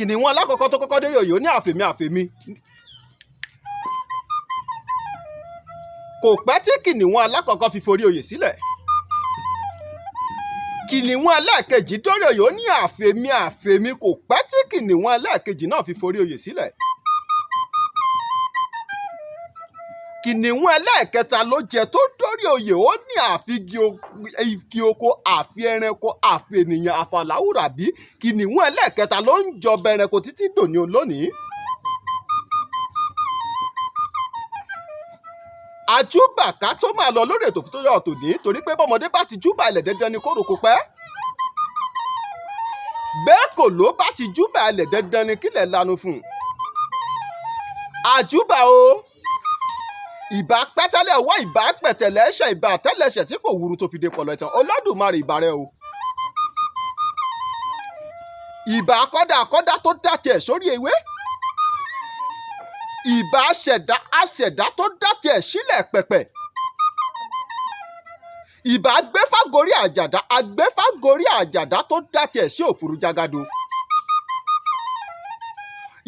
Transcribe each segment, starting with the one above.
kìnìún alákọ̀ọ́kọ́ tó kọ́kọ́ délé oyè ó ní àfèmí kò pẹ́ tí kìnìún alákọ̀ọ́kọ́ fi forí oyè sílẹ̀ kìnìún ẹlẹ́ẹ̀kejì dórí oyè ó ní àfèmí kò pẹ́ tí kìnìún ẹlẹ́ẹ̀kejì náà fi forí oyè sílẹ̀ kìnìún ẹlẹ́ẹ̀kẹta ló jẹ tó dórí oyè ó ní àfi igi oko àfi ẹranko àfi ènìyàn àfàláwùrà bí kìnìún ẹlẹ́ẹ̀kẹta ló ń jọba ẹranko títí dòní olónìí. àjúbà ká tó máa lọ lórí ètò tó yọ tòní torí pé bọ́mọdé bá ti júbà ilẹ̀ dandan ni kóró kó pẹ́ bẹ́ẹ̀ kò ló bá ti júbà ilẹ̀ dandan ni kílẹ̀ lanu fún un. àjúbà o ìbá pẹ́tẹ́lẹ̀ ọwọ́ ìbá pẹ̀tẹ̀lẹ̀ ẹ̀ṣẹ̀ ìbá tẹ́lẹ̀ṣẹ̀ tí kò wúru tó fi dé pọ̀lọ̀ ìtàn Olódùmarè ìbà rẹ o. ìbá kọ́dà tó dá tiẹ̀ sórí ewé ìbá aṣẹ̀dá tó dá tiẹ̀ sílẹ̀ pẹ̀pẹ̀ ìbá agbéfágorí àjàdá tó dá tiẹ̀ sí òfurufú jágado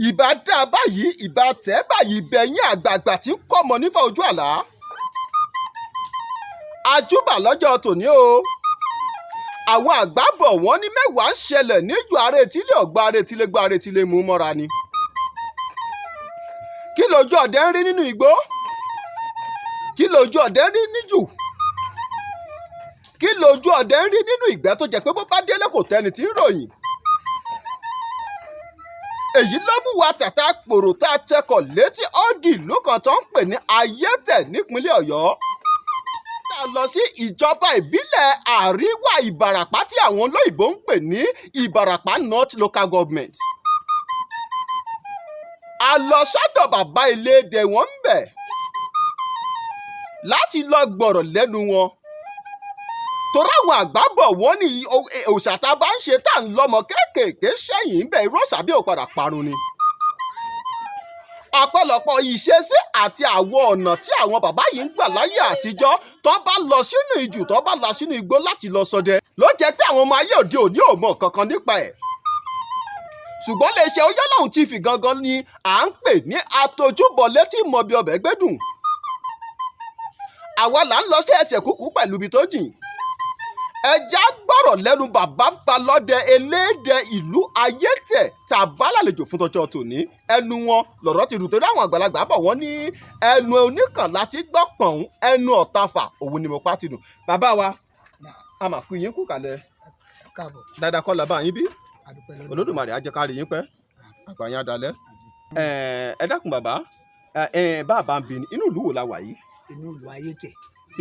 ìbá dá báyìí ìbá tẹ́ báyìí bẹ̀yìn àgbààgbà tí ń kọ́ ọmọ nífà ojú àlá àjúbà lọ́jọ́ tòní o àwọn àgbà bọ̀ wọ́n ní mẹ́wàá ń ṣẹlẹ̀ níjù ààrẹ etílé ọ̀gbà ààrẹ etílé gbọ́ ààrẹ etílé mú mọ́ra ni kí lójú ọdẹ ń rí nínú igbó kí lójú ọdẹ ń rí níjù kí lójú ọdẹ ń rí nínú ìgbẹ́ tó jẹ́ pé bó bá délé kò tẹ́ni tí ń ròyìn èyí ló mú wa tàtà pòrò tá a tẹkọ̀ létí ọ́dì ìlú kan tó ń pè ní ayétẹ̀ nípínlẹ̀ Ọ̀yọ́ tá a lọ sí ìjọba ìbílẹ̀ àríwá Ìbàràpá tí àwọn olóyìnbó ń pè ní Ìbàràpá North Local Government a lọ sọ́dọ̀ bàbá Ilédè wọn ń bẹ̀ láti lọ gbọ̀rọ̀ lẹ́nu wọn torí àwọn àgbà bọ̀ wọ́n ní òòṣà tá a bá ń ṣe tá à ń lọ́mọ kéékèèké sẹ́yìn ń bẹ̀ irú òòṣà bí ò padà parun ni. ọ̀pọ̀lọpọ̀ ìṣesí àti àwọn ọ̀nà tí àwọn bàbá yìí ń gbà láyé àtijọ́ tó bá lọ sínú ijù tó bá lọ sínú igbó láti lọ ṣọdẹ ló jẹ́ pé àwọn ọmọ ayé òde òní ò mọ̀ kankan nípa ẹ̀. ṣùgbọ́n iléeṣẹ́ Oyálọ́hùn TV gangan ni à ń pè ní atojúbọ̀ létí mọ̀bí ọbẹ̀ gbẹ́dùn. àwa là ń lọ sí ẹsẹ̀ kúkú pẹ̀lú ibi tó jìn ẹja gbọ́rọ̀ lẹ́nu bàbá balọ́dẹ Elédè ìlú Ayétẹ̀ tàbá lálejò fún tọjọ́ tòní ẹnu wọn lọ̀rọ̀ ti rù torí àwọn àgbàlagbà bọ̀ wọ́n ní ẹnu oníkàn láti gbọ́ pọ̀n ẹnu ọ̀tafà òun ni mo pa ti dùn. bàbá wa a máa kú yín kú kalẹ̀ dáadáa kọ́ làbá yín bí Olódùmarè á jẹ́ ká rí yín pẹ́ àgbàyàn adalẹ́ ẹ dákun bàbá bàbá ń bi inú ìlú wo la wà yìí. inú ìlú Ayétẹ̀.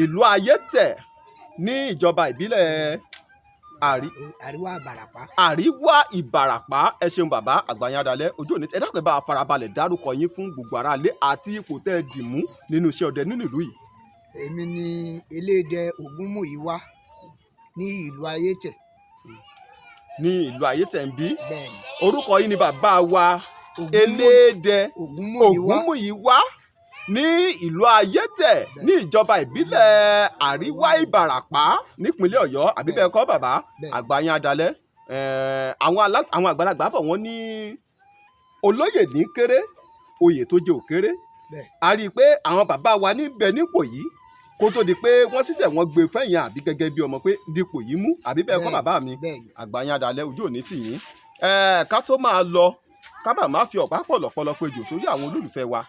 ìlú Ayétẹ̀ ní ìjọba ìbílẹ̀ àríwá Ìbàràpá ẹ ṣeun bàbá àgbàyàn adalẹ ojú òní ẹ dákun ẹ bá a farabalẹ̀ dárúkọ yín fún gbogbo aráalé àti ipò tẹ́ ẹ dì mú nínú iṣẹ́ ọdẹ nínú ìlú yìí. èmi ni Elédè Ògúnmúyìwá ní ìlú Ayétẹ̀. ní ìlú Ayétẹ̀ ń bí orúkọ yìí ni bàbá wa Elédè Ògúnmúyìwá ní ìlú Ayétẹ̀ ní ìjọba ìbílẹ̀ àríwá Ìbàràpá nípínlẹ̀ Ọ̀yọ́ àbí bẹ́ẹ̀ kọ́ bàbá àgbàyàn adalẹ́ àwọn àgbàlagbà bọ̀ wọ́n ní olóyè ní kéré oyè tó jẹ́ òkéré a rí i pé àwọn bàbá wa níbẹ̀ nípò yìí kó tó di pé wọ́n ṣiṣẹ́ wọn gbé fẹ́yìn àbí gẹ́gẹ́ bí ọmọ pé dípò yìí mú àbí bẹ́ẹ̀ kọ́ bàbá mi àgbàyàn adalẹ́ ojú òní tì yín ká tó máa lọ ká bá má fi ọ̀pá pọ̀lọ̀pọ̀lọ̀ péjò torí àwọn olólùfẹ́ wa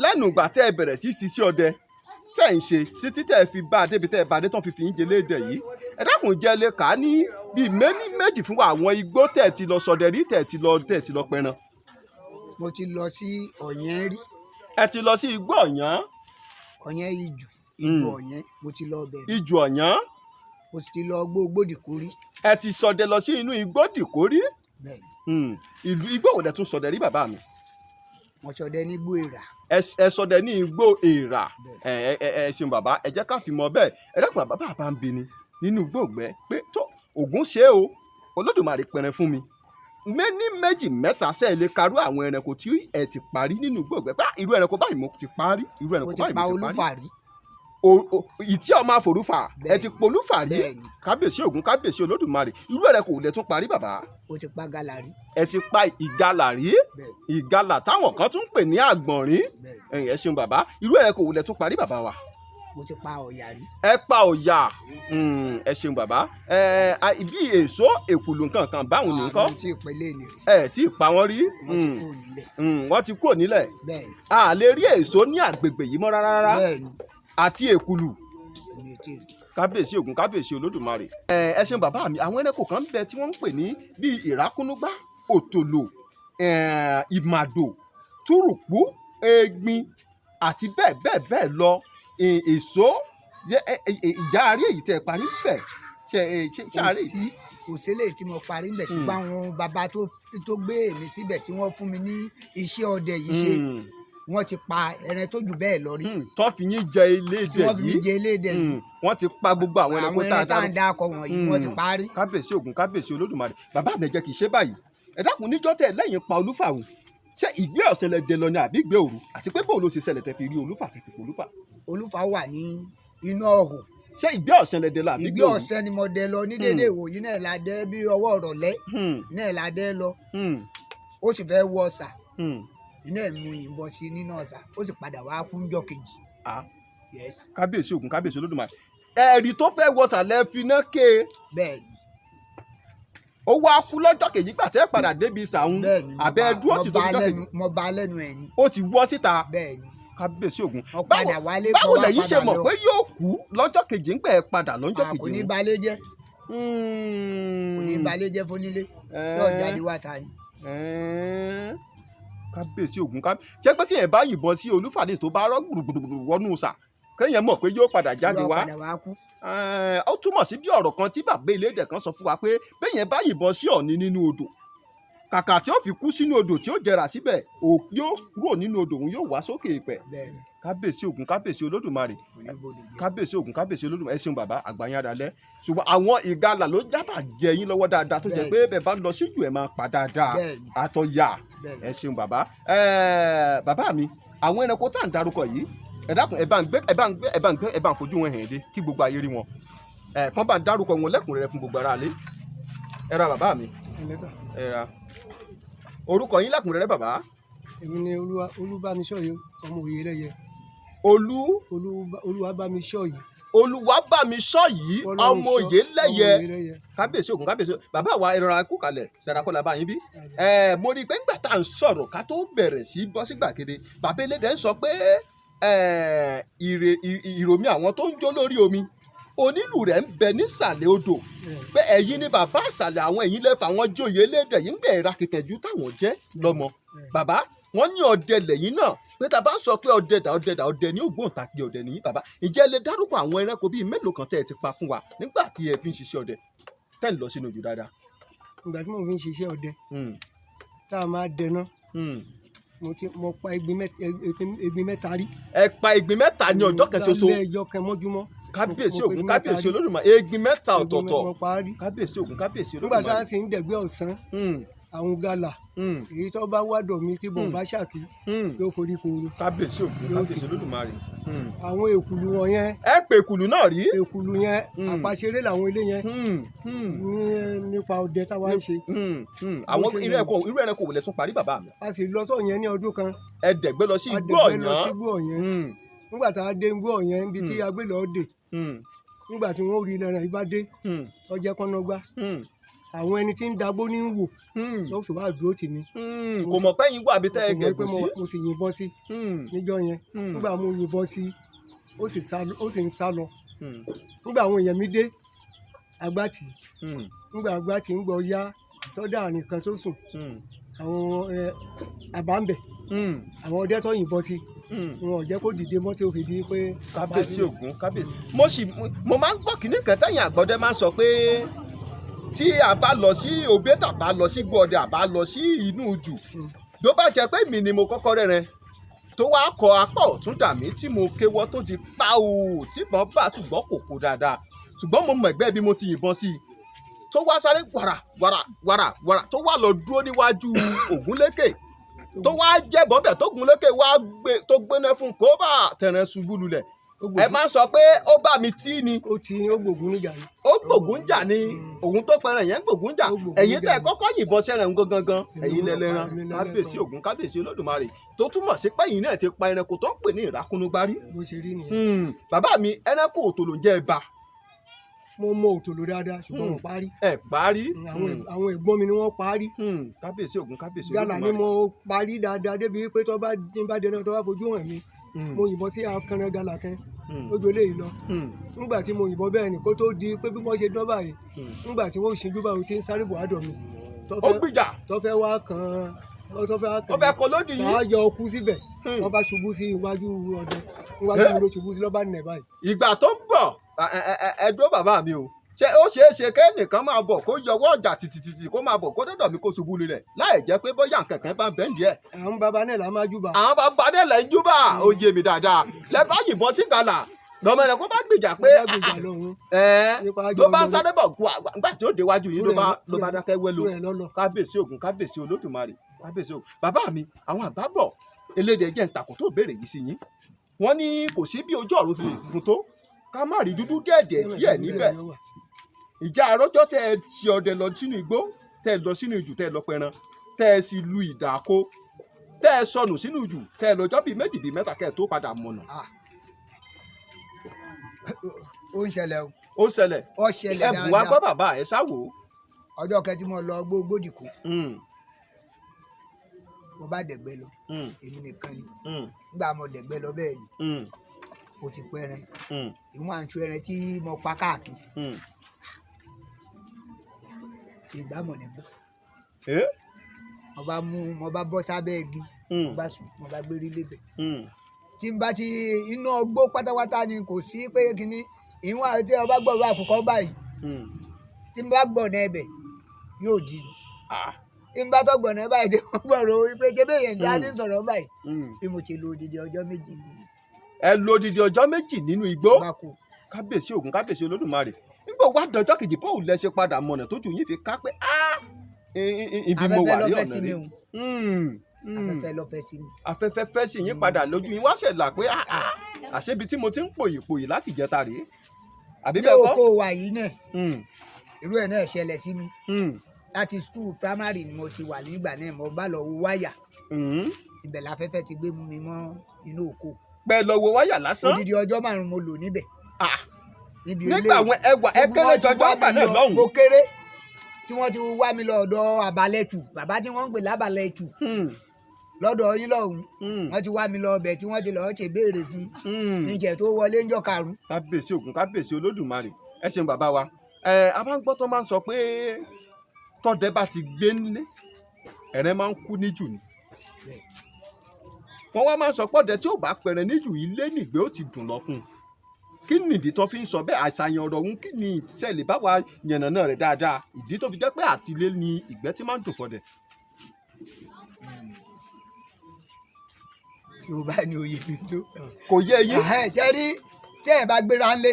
lẹ́nu ìgbà tẹ́ ẹ bẹ̀rẹ̀ sí ṣiṣẹ́ ọdẹ tẹ́ ẹ ń ṣe títí tẹ́ ẹ fi bá a débi tẹ́ ẹ bá a dé tán fi yín jẹ Elédè yìí ẹ dákun jẹ́ lè kà á ní bíi méjì fún àwọn igbó tẹ́ ẹ ti lọ ṣọdẹ rí tẹ́ ẹ ti lọ pẹran. mo ti lọ sí Ọ̀yẹ́ rí. ẹ ti lọ sí igbó Ọ̀yán. Ọ̀yẹ́ Ijù Ọ̀yẹ́ mo ti lọ bẹ̀rẹ̀. Ijù Ọ̀yán. mo sì ti lọ Gbódìkórí. ẹ ti ṣọdẹ lọ sí inú Gbódìkórí. ìlú igbó wo lẹ tún ṣọdẹ rí bàbá mi. mo ṣọdẹ ní Igbó Èrà. ẹ ṣọdẹ ní Igbó Èrà ẹ ṣeun bàbá ẹ jẹ́ ká fi mọ̀ bẹ́ẹ̀ ẹ dákun bàbá bá ń bi ni nínú Igbó Ògbẹ́ pé tó Ògún ṣe o Olódùmarè pẹrẹ fún mi ní méjì mẹ́ta sẹ́ẹ̀ lè karú àwọn ẹranko tí ẹ ti parí nínú Igbó Ògbẹ́ pé irú ẹranko báyìí mo ti parí irú ẹranko báyìí mo ti parí. ìtí ọmọ àforúfà ẹ ti polúfà rí kábíyèsí Ògún kábíyèsí Olódùmarè irú ẹ̀rẹ̀ kò lè tún parí bàbá. ó ti pa gàlà rí. ẹ ti pa ìgalà rí ìgalà táwọn kan tún ń pè ní àgbọ̀nrín ẹ ṣeun bàbá irú ẹ̀rẹ̀ kò lè tún parí bàbá wa. mo ti pa ọ̀yà rí. ẹ pa ọ̀yà ẹ ṣeun bàbá bí èso èkùlù nǹkan kan báwọn ní nǹkan ẹ tí ì pa wọ́n rí wọ́n ti kúrò nílẹ̀ a lè rí èso ní àgbègbè yìí mọ́ rárá àti èkùlù kábíyèsí Ògún kábíyèsí Olódùmarè. ẹ ṣeun bàbá mi àwọn ẹranko kan ń bẹ tí wọ́n ń pè ní bíi ìrákúnúgbá òtòlò ìmàdò túrùpú egbin àti bẹ́ẹ̀ bẹ́ẹ̀ bẹ́ẹ̀ lọ èso ìjà àárẹ̀ èyí tẹ́ ẹ parí bẹ̀ ṣàárẹ̀. kò sílẹ̀ tí mo parí bẹ̀ ṣùgbọ́n àwọn bàbá tó gbé èmi síbẹ̀ tí wọ́n fún mi ní iṣẹ́ ọdẹ yìí ṣe wọ́n ti pa ẹran tó jù bẹ́ẹ̀ lọ rí. tó fi yín jẹ eléèdè yìí wọ́n fi mí jẹ eléèdè yìí. wọ́n ti pa gbogbo àwọn ẹranko tá a dá akọ wọ̀nyí wọ́n ti parí. kábíyèsí Ògún kábíyèsí Olódùmarè bàbá mi jẹ́ kì í ṣe báyìí ẹ dákun níjọ́ tẹ̀ lẹ́yìn pa olúfàwù ṣé ìgbé ọ̀sẹ̀ lẹ dẹ lọ ni àbí ìgbé òru àti pé bóun ló ṣe ṣẹlẹ̀ tẹ́ fi rí olúfà tẹ́ fi pò olúfà. olúfà wà ní inú ọ̀hún. ṣé ìgbé ọ̀sẹ̀ lẹ dẹ lọ àbí ìgbé òru. ìgbé ọ̀sẹ̀ ni mo dẹ lọ ní dédé ìwòyí náà la dẹ bí ọwọ́ ọ̀rọ̀lẹ́ náà la dẹ lọ ó sì fẹ́ wọ ọ̀sà iná ẹ̀ mú ìbọn sí nínú ọ̀sà ó sì padà wá kú ńjọ́ kejì. kábíyèsí Ògún kábíyèsí Olódùmarè ẹ̀rí tó fẹ́ wọ ọ̀sà lẹ́ fi náà ké. bẹ́ẹ̀ni. ó wá kú lọ́jọ́ kejì gbà tẹ́ padà débi sàún àbẹ́ dúró ti tó fi jọ́ kejì. mo bá lẹ́nu ẹ̀ ni. ó ti wọ́ síta. bẹ́ẹ̀ni. kábíyèsí Ògún báwo lẹ́yìn ṣe mọ̀ pé yóò kú lọ́jọ́ kejì ń gbẹ̀ padà lọ́jọ́ kejì. kò ní balẹ̀ jẹ́ kò ní balẹ̀ jẹ́ fónílé yóò jáde wá ta ni. kábíyèsí Ògún ṣé pé tí yẹn bá yìnbọn sí olúfàdé tó bá rọ́ gbùrùgbùrù wọnú sà kéèyàn mọ̀ pé yóò padà jáde wá. ó túmọ̀ sí bí ọ̀rọ̀ kan tí bàbá Elédè kan sọ fún wa pé béèyàn bá yìnbọn sí Ọ̀ọ̀ni nínú odò kàkà tí ó fi kú sínú odò tí ó jẹrà síbẹ̀ yóò kúrò nínú odò òun yóò wá sókè ìpẹ́. kábíyèsí Ògún kábíyèsí Olódùmarè kábíyèsí Ògún kábíyèsí Olódùmarè ẹ ṣeun bàbá àgbáyé adalẹ ṣùgbọ́n àwọn ìgalà ló jábà jẹ yín lọ́wọ́ dáadáa tó jẹ pé bẹ́ẹ̀ bá lọ síjù ẹ̀ máa pa dáadáa àtọ̀yà ẹ ṣeun bàbá. bàbá mi àwọn ẹranko tá à ń darúkọ yìí ẹ dákun ẹ bá ń fojú wọn hàn dé kí gbogbo ayé rí wọn kàn bá ń dárúkọ wọn lẹ́kùnrẹ́rẹ́ fún gbogbo aráalé ẹ ra bàbá mi ẹ ra orúkọ yín lẹ́kùnrẹ́rẹ́ bàbá. èmi ni Olúbámiṣọ́yè ọmọ Oyèrẹ́yẹ. Olúwabámiṣọ́yè. Olúwabámiṣọ́yè ọmọ Oyèrẹ́yẹ kábíyèsí Ògún kábíyèsí Bàbá wa ìrora kú kalẹ̀ sẹ́dakọ́lá bá yín bí. mo rí i pé nígbà tá à ń sọ̀rọ̀ ká tó bẹ̀rẹ̀ sí bọ́ sí gbàgede bàbá Elédè ń sọ pé ìròmí àwọn tó ń jó lórí omi onílù rẹ̀ ń bẹ nísàlẹ̀ odò pé ẹ̀yin ni bàbá àsàlẹ̀ àwọn ẹ̀yin lẹ́fà àwọn joyè Elédè yìí ń gbẹ̀ ra kìkẹ̀jú táwọn jẹ́ lọ́mọ bàbá wọ́n ní ọdẹ lẹ́yìn náà pé tá a bá ń sọ pé ọdẹ ní ògbóǹtakì ọdẹ nìyí bàbá ǹjẹ́ lè dárúkọ àwọn ẹranko bíi mélòó kan tẹ́ ẹ ti pa fún wa nígbà tí ẹ fi ń ṣiṣẹ́ ọdẹ tẹ́ ń lọ sínú ojú dáadáa. ìgbà tí mo fi ń ṣiṣẹ́ ọdẹ tá a máa dẹná mo pa egbin mẹ́ta rí. ẹ pa egbin mẹ́ta ní ọjọ́ kan ṣoṣo. lálẹ́ ẹjọ́ kan mọ́júmọ́. kábíyèsí Ògún kábíyèsí Olódùmarè egbin mẹ́ta ọ̀tọ̀ọ̀tọ̀ kábíyèsí Ògún kábíyèsí Olódùmarè. nígbà tá a sì ń dẹ̀gbẹ́ ọ̀sán àwọn gàlà èyí tó bá wádọ̀ mi tí bọ̀ bá ṣàkí yóò forí kooru. kábíyèsí Ògún kábíyèsí Olódùmarè. àwọn èkùlù wọn yẹn. ẹ pè èkùlù náà rí. èkùlù yẹn àpàṣeré làwọn ilé yẹn nípa ọdẹ táwa ń ṣe. àwọn irú ẹranko wò lẹ tún parí bàbá mi. a sì lọ sọ yẹn ní ọdún kan. ẹ dẹ̀gbẹ́ lọ sí igbó Ọ̀yán. nígbà tá a dé igbó Ọ̀yán níbi tí agbélé ọdẹ nígbà tí wọn ò rí lẹ́rìn ibà dé ọjẹ́ kọ́nọ́gbá àwọn ẹni tí ń dagbó ní wò lọ́sọ̀ wá dúró tì mí. kò mọ̀ pé yín wà bí tẹ́ ẹ gẹ̀gùn sí. mo sì yìnbọn sí níjọ́ yẹn nígbà mo yìnbọn sí ó sì ń sá lọ nígbà àwọn èèyàn mi dé agbátì nígbà agbátì ń gbọ́ yá tọ́jà nìkan tó sùn àwọn àbámbẹ̀ àwọn ọdẹ tó yìnbọn sí wọn ò jẹ́ kó dìde mọ́ tí ó fi di pé. kábíyèsí Ògún kábíyèsí mo máa ń gbọ́ kínní kan tẹ́yìn àgbọ̀dẹ máa ń sọ pé tí a bá lọ sí òbí tàbá lọ sí gbọ̀dẹ àbá lọ sí inú jù ló bá jẹ́ pé mi ni mo kọ́kọ́ rẹ́rẹ́ tó wá kọ apá ọ̀tún dà mí tí mo kéwọ́ tó di páò tí mo bá ṣùgbọ́n kò kó dáadáa ṣùgbọ́n mo mọ̀ ẹ̀gbẹ́ bí mo ti yìnbọn sí i tó wá sáré wàrà tó wá lọ dúró níwájú Ògúnlékè tó wá jẹ́ bọ́bẹ̀ tó Ògúnlékè wá tó gbéná fún kó bá tẹ̀rẹ̀ ṣubú lulẹ̀ ẹ má sọ pé ó bá mi tí ni. ó ti ó gbògún níjà ni. ó gbògún jà ni òun tó pẹran yẹn gbògún jà ẹ̀yin tẹ́ kọ́kọ́ yìnbọn sẹ́rẹ̀ ń gangan ẹ̀yin lẹ́lẹ́ran kábíyèsí Ògún kábíyèsí Olódùmarè tó túmọ̀ sí pé ẹ̀yin náà ti pa ẹranko tó ń pè ní ìrákúnúgbárí. bó ṣe rí nìyẹn. bàbá mi ẹranko òtòlò jẹ́ ẹ̀bà. mo mọ òtòlò dáadáa ṣùgbọ́n mo parí. ẹ parí. àwọn ẹ̀gbọ́n mi ni wọ́n parí. kábíyèsí Ògún kábíyèsí Olódùmarè. gálà ni mo parí dáadáa débi pé tó bá dẹnu tó bá fojú hàn mi mo yìnbọn sí akànnà gálà kan lójú eléyìí lọ nígbà tí mo yìnbọn bẹ́ẹ̀ ni kó tó di pé bí wọ́n ṣe dán báyìí nígbà tí wọ́n ṣíjú báyìí tí ń sáré bọ̀ àdọ̀ mi. ó gbìjà. tó fẹ́ wá kan ó fẹ́ kọ lódì yìí. ká yọ ọkú síbẹ̀ wọ́n bá ṣubú sí iwájú ọdẹ iwájú mi ló ṣubú sí lọ́ba nẹ̀ báyìí. ìgbà tó ń bọ̀ ẹ̀dùn bàbá mi o ṣé ó ṣeé ṣe kẹ́nìkan máa bọ̀ kó yọwọ́ ọjà tìtìtìtì kó máa bọ̀ kó dọ́dọ̀ mi kó ṣubú lulẹ̀ láì jẹ́ pé bóyá nǹkankan bá ń bẹ́ẹ̀ díẹ̀. àwọn baba náà là máa júbà. àwọn baba náà là ń júbà ó yé mi dáadáa lẹ́bàá yìnbọn sí gàlà lọ́mọ ẹ̀ kó bá gbìjà pé ló bá ń sáré bọ̀ nígbà tí ó déwájú yìí ló bá dákẹ́ wẹ́lò kábíyèsí Ògún kábíyèsí Olódùmarè kábíyèsí Ògún. bàbá mi àwọn àgbà bọ̀ elédè jẹ́ ntàkó tó béèrè yìí sí yín wọ́n ní kò sí bí ojú ọ̀run fi lè funfun tó ká má rí dúdú díẹ̀ níbẹ̀. ìjà àròjọ́ tẹ́ ẹ ṣe ọdẹ lọ sínú igbó tẹ́ ẹ lọ sínú ìjù tẹ́ ẹ lọ pẹran tẹ́ ẹ sì lu ìdàkó tẹ́ ẹ sọnù sínú ìjù tẹ́ ẹ lọ́jọ́ bíi méjì bíi mẹ́ta kẹ́ ẹ tó padà mọ̀nà. ó ń ṣẹlẹ̀ o. ó ṣẹlẹ̀. ó ṣẹlẹ̀ dáadáa. ẹ bù wá gbọ́ bàbá ẹ ṣáwó. ọjọ́ kẹtí mo lọ gbódìkú. mo bá dẹ̀gbẹ́ lọ. èmi nìkan ni. nígbà mo dẹ̀gbẹ́ lọ bẹ́ẹ̀ ni. mo ti pẹ́rẹ́. ìwọ̀n àǹtí ẹran tí mo pa káàkiri. ìgbà mọ̀ ní bọ́. mo bá bọ́ sábẹ́ igi. mo bá sùn mo bá gbérí lébẹ̀. tí n bá ti iná ọgbó pátápátá ni kò sí pé kínní ìwọ̀n àti ọba gbọ̀rọ̀ àkùkọ báyìí tí n bá gbọ̀nà ẹbẹ̀ yóò di ni tí n bá tó gbọ̀nà ẹ báyìí tí wọ́n gbọ̀rọ̀ pé kébé yẹn tí a ti ń sọ̀rọ̀ báyìí bí mo ti lo odidi ọjọ́ méjì nìyí. ẹ lo odidi ọjọ́ méjì nínú igbó kábíyèsí Ògún kábíyèsí Olódùmarè nígbà wá dọjọ́ kejì bó lẹ ṣe padà mọ̀nà tójú yín fi ká pé ibi mo wà rí ọ̀nà rí afẹ́fẹ́ ló fẹ́ sí mi. afẹ́fẹ́ fẹ́ sí yín padà lójú yín wá ṣe là pé àṣebi tí mo ti ń pòyì láti jẹta rèé àbí bẹ́ẹ̀ kọ́. ní oko wa yìí náà irú ẹ̀ náà ṣẹlẹ̀ sí mi láti school primary ni mo ti wà nígbà náà mo bá lọ wo wáyà ibẹ̀ láfẹ́fẹ́ ti gbé mi mọ́ inú oko. pẹ́ lọ wo wáyà lásán. odidi ọjọ́ 5 mo lò níbẹ̀. nígbà àwọn ẹwà ẹkẹrẹ jọjọ ọgbà náà lọ́hùn. mo kéré tí wọ́n ti wá mi lọ ọ̀dọ̀ abalẹ̀tù bàbá tí wọ́n ń pè lábalẹ̀tù lọ́dọ̀ yín lọ́hùn wọ́n ti wá mi lọ ọbẹ̀ tí wọ́n ti lọ́ọ́ ṣe béèrè fún níjẹ̀ tó wọlé ńjọ́ karùn-ún. kábíyèsí Ògún kábíyèsí Olódùmarè ẹ ṣeun bàbá wa a máa ń gbọ́ tó máa ń sọ pé tọ́dẹ bá ti gbé nílé ẹ̀rẹ́ máa ń kú níjù ni wọ́n wá máa ń sọ pọ́dẹ tí ò bá pẹ̀rẹ̀ níjù ilé nìgbé ó ti dùn lọ fún un kí nìdí tó fi ń sọ bẹ́ẹ̀ àṣàyàn ọ̀rọ̀ òun kí ni ìṣẹ̀lẹ̀ bá wa yànnàná rẹ̀ dáadáa ìdí tó fi jẹ́ pé àtìlé ni ìgbẹ́ tí máa ń dùn fọ́dẹ. Yorùbá ni òye mi tó. kò yé yín. ṣe rí tí ẹ̀ bá gbéra ńlé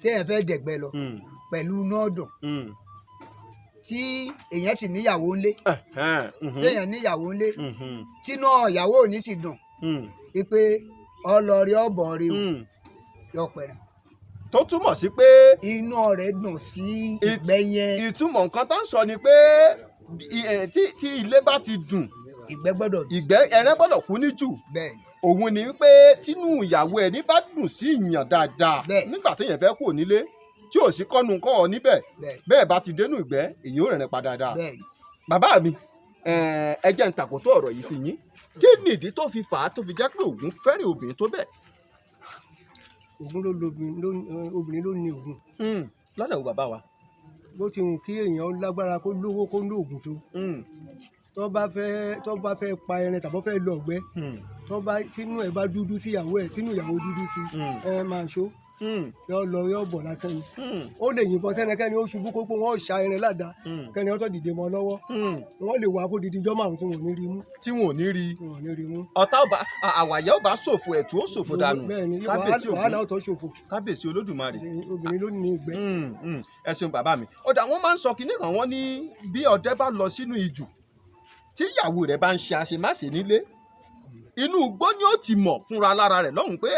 tí ẹ̀ fẹ́ dẹ̀gbẹ́ lọ pẹ̀lú nọ́ọ̀dùn tí èèyàn sì níyàwó ńlé tí èèyàn níyàwó ńlé tí náà ìyàwó ò ní sì dùn pé ọlọrí ọbọrí o yọ pẹrẹ. tó túmọ̀ sí pé. inú rẹ̀ dùn sí ìgbẹ́ yẹn. ìtumọ̀ nǹkan tó ń sọ ni pé tí ilé bá ti dùn. ìgbẹ́ gbọ́dọ̀ dùn. ìgbẹ́ ẹran gbọ́dọ̀ kú níjù. bẹ́ẹ̀ni. òun ni wípé tínú ìyàwó ẹni bá dùn sí ìyàn dáadáa. nígbà téèyàn fẹ́ kú nílé tí ò sí kọ́nu kọ́ ọ níbẹ̀ bẹ́ẹ̀ bá ti dénú ìgbẹ́ èyí ò rẹ̀rẹ̀ padà dáa. bàbá mi ẹ jẹ́ n tàkótó ọ̀rọ̀ yìí sí yín kí nìdí tó fi fà á tó fi jẹ́ pé Ògún fẹ́ràn obìnrin tó bẹ́ẹ̀. Ògún ló lo obìnrin ló ní Ògún. lọ́dọ̀ wo bàbá wa. bó ti hùn kí èèyàn lágbára kó lówó kó ní Ògún tó tó bá fẹ́ pa ẹran tàbí fẹ́ lọ ọ̀gbẹ́ tínú ẹ̀ bá dúdú sí ìyàwó ẹ̀ tínú ìyàwó dúdú sí ẹ máa ṣó yọ lọ yọ bọ̀ lásán ni ó lè yìnbọn sẹ́nẹkẹ́ni ó ṣubú kókó wọn ò ṣa ẹran ládàá kẹ́ni ọ̀tọ̀ dìde mọ́ lọ́wọ́ wọn lè wà fún dídí ijọ́ márùn tí wọn ò ní rí mú. tí wọn ò ní rí mú. ọ̀tá àwàyẹ ò bá ṣòfò ẹ̀tú ó ṣòfò dànù. bẹ́ẹ̀ni wàhálà ọ̀tọ̀ ṣòfò. kábíyèsí Olódùmarè. obìnrin ló ní ìgbẹ́. ẹ ṣeun bàbá mi. ọ̀dà wọn máa ń sọ kinní kan wọ́n ní bí ọdẹ bá lọ sínú ijù tí ìyàwó rẹ̀ bá ń ṣe àṣemáṣe nílé inú igbó ni ó ti mọ̀ fúnra lára rẹ̀ lọ́hùn pé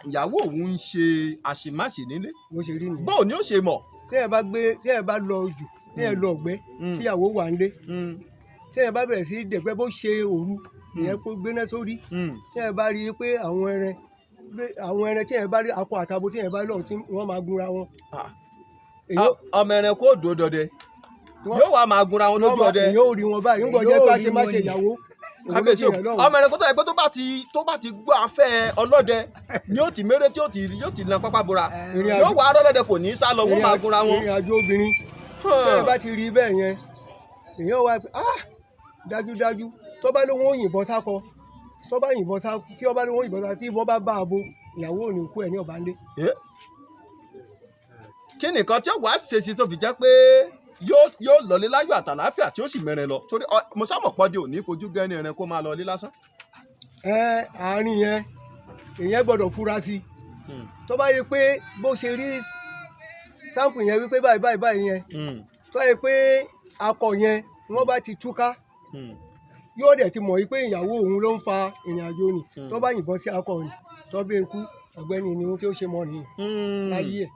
ìyàwó òun ń ṣe àṣemáṣe nílé. bó ṣe rí nìyẹn. bóò ni ó ṣe mọ̀. tí ẹ bá lọ jù tí ẹ lọ ọ̀gbẹ́ tíyàwó wà ń lé tí ẹ bá bẹ̀rẹ̀ sí dẹ̀gbẹ́ bó ṣe òru ìyẹn kó gbéná sórí tí ẹ bá rí i pé àwọn ẹran tí ẹ bá rí akọ àtabo tí ẹ bá lọ tí wọ́n máa gúnra wọn. ọmọ ẹran kó dò dọdẹ yóò wá máa gúnra wọn lójú ọdẹ. yóò rí wọn báyìí ń gbọ́ jẹ́ pé àṣemáṣe ìyàwó. kábíyèsí o ọmọ ẹran kó tó yẹ pé tó bá ti gbọ́ afẹ́ ọlọ́dẹ ni ó ti méré tí yóò ti na pápá bora yóò wá arọ́lọ́dẹ kò ní í sá lọ wọ́n máa gúnra wọn. ìrìn àjò obìnrin tí ẹ bá ti rí bẹ́ẹ̀ yẹn èèyàn wá pé dájúdájú tó bá lóun ó yìnbọn sákọ tó bá yìnbọn sákọ tí ọba lóun ó yìnbọn sákọ tí ìbọn bá bá abo ìyàwó ò ní kú ẹ ní ọba ńlé. kí nìkan tí ó wàá ṣe sí tó fi jẹ́ pé yóò lọlé láyọ̀ àtàláfíà tí ó sì mẹ́rin lọ torí mo sábà pọ́dé òní fojú gẹ́ni ẹran kó máa lọlé lásán. àárín yẹn èèyàn gbọ́dọ̀ fura sí i tó bá yẹ pé bó ṣe rí sáǹpù yẹn wípé báyìí yẹn tó yẹ pé akọ yẹn wọ́n bá ti túká yóò dẹ̀ ti mọ̀ wípé ìyàwó òun ló ń fa ìrìn àjò ni tó bá yìnbọn sí akọ ni tó bẹ́ẹ̀ kú ọ̀gbẹ́ni ni ohun tí ó ṣe mọ́ nìyí láyé ẹ̀.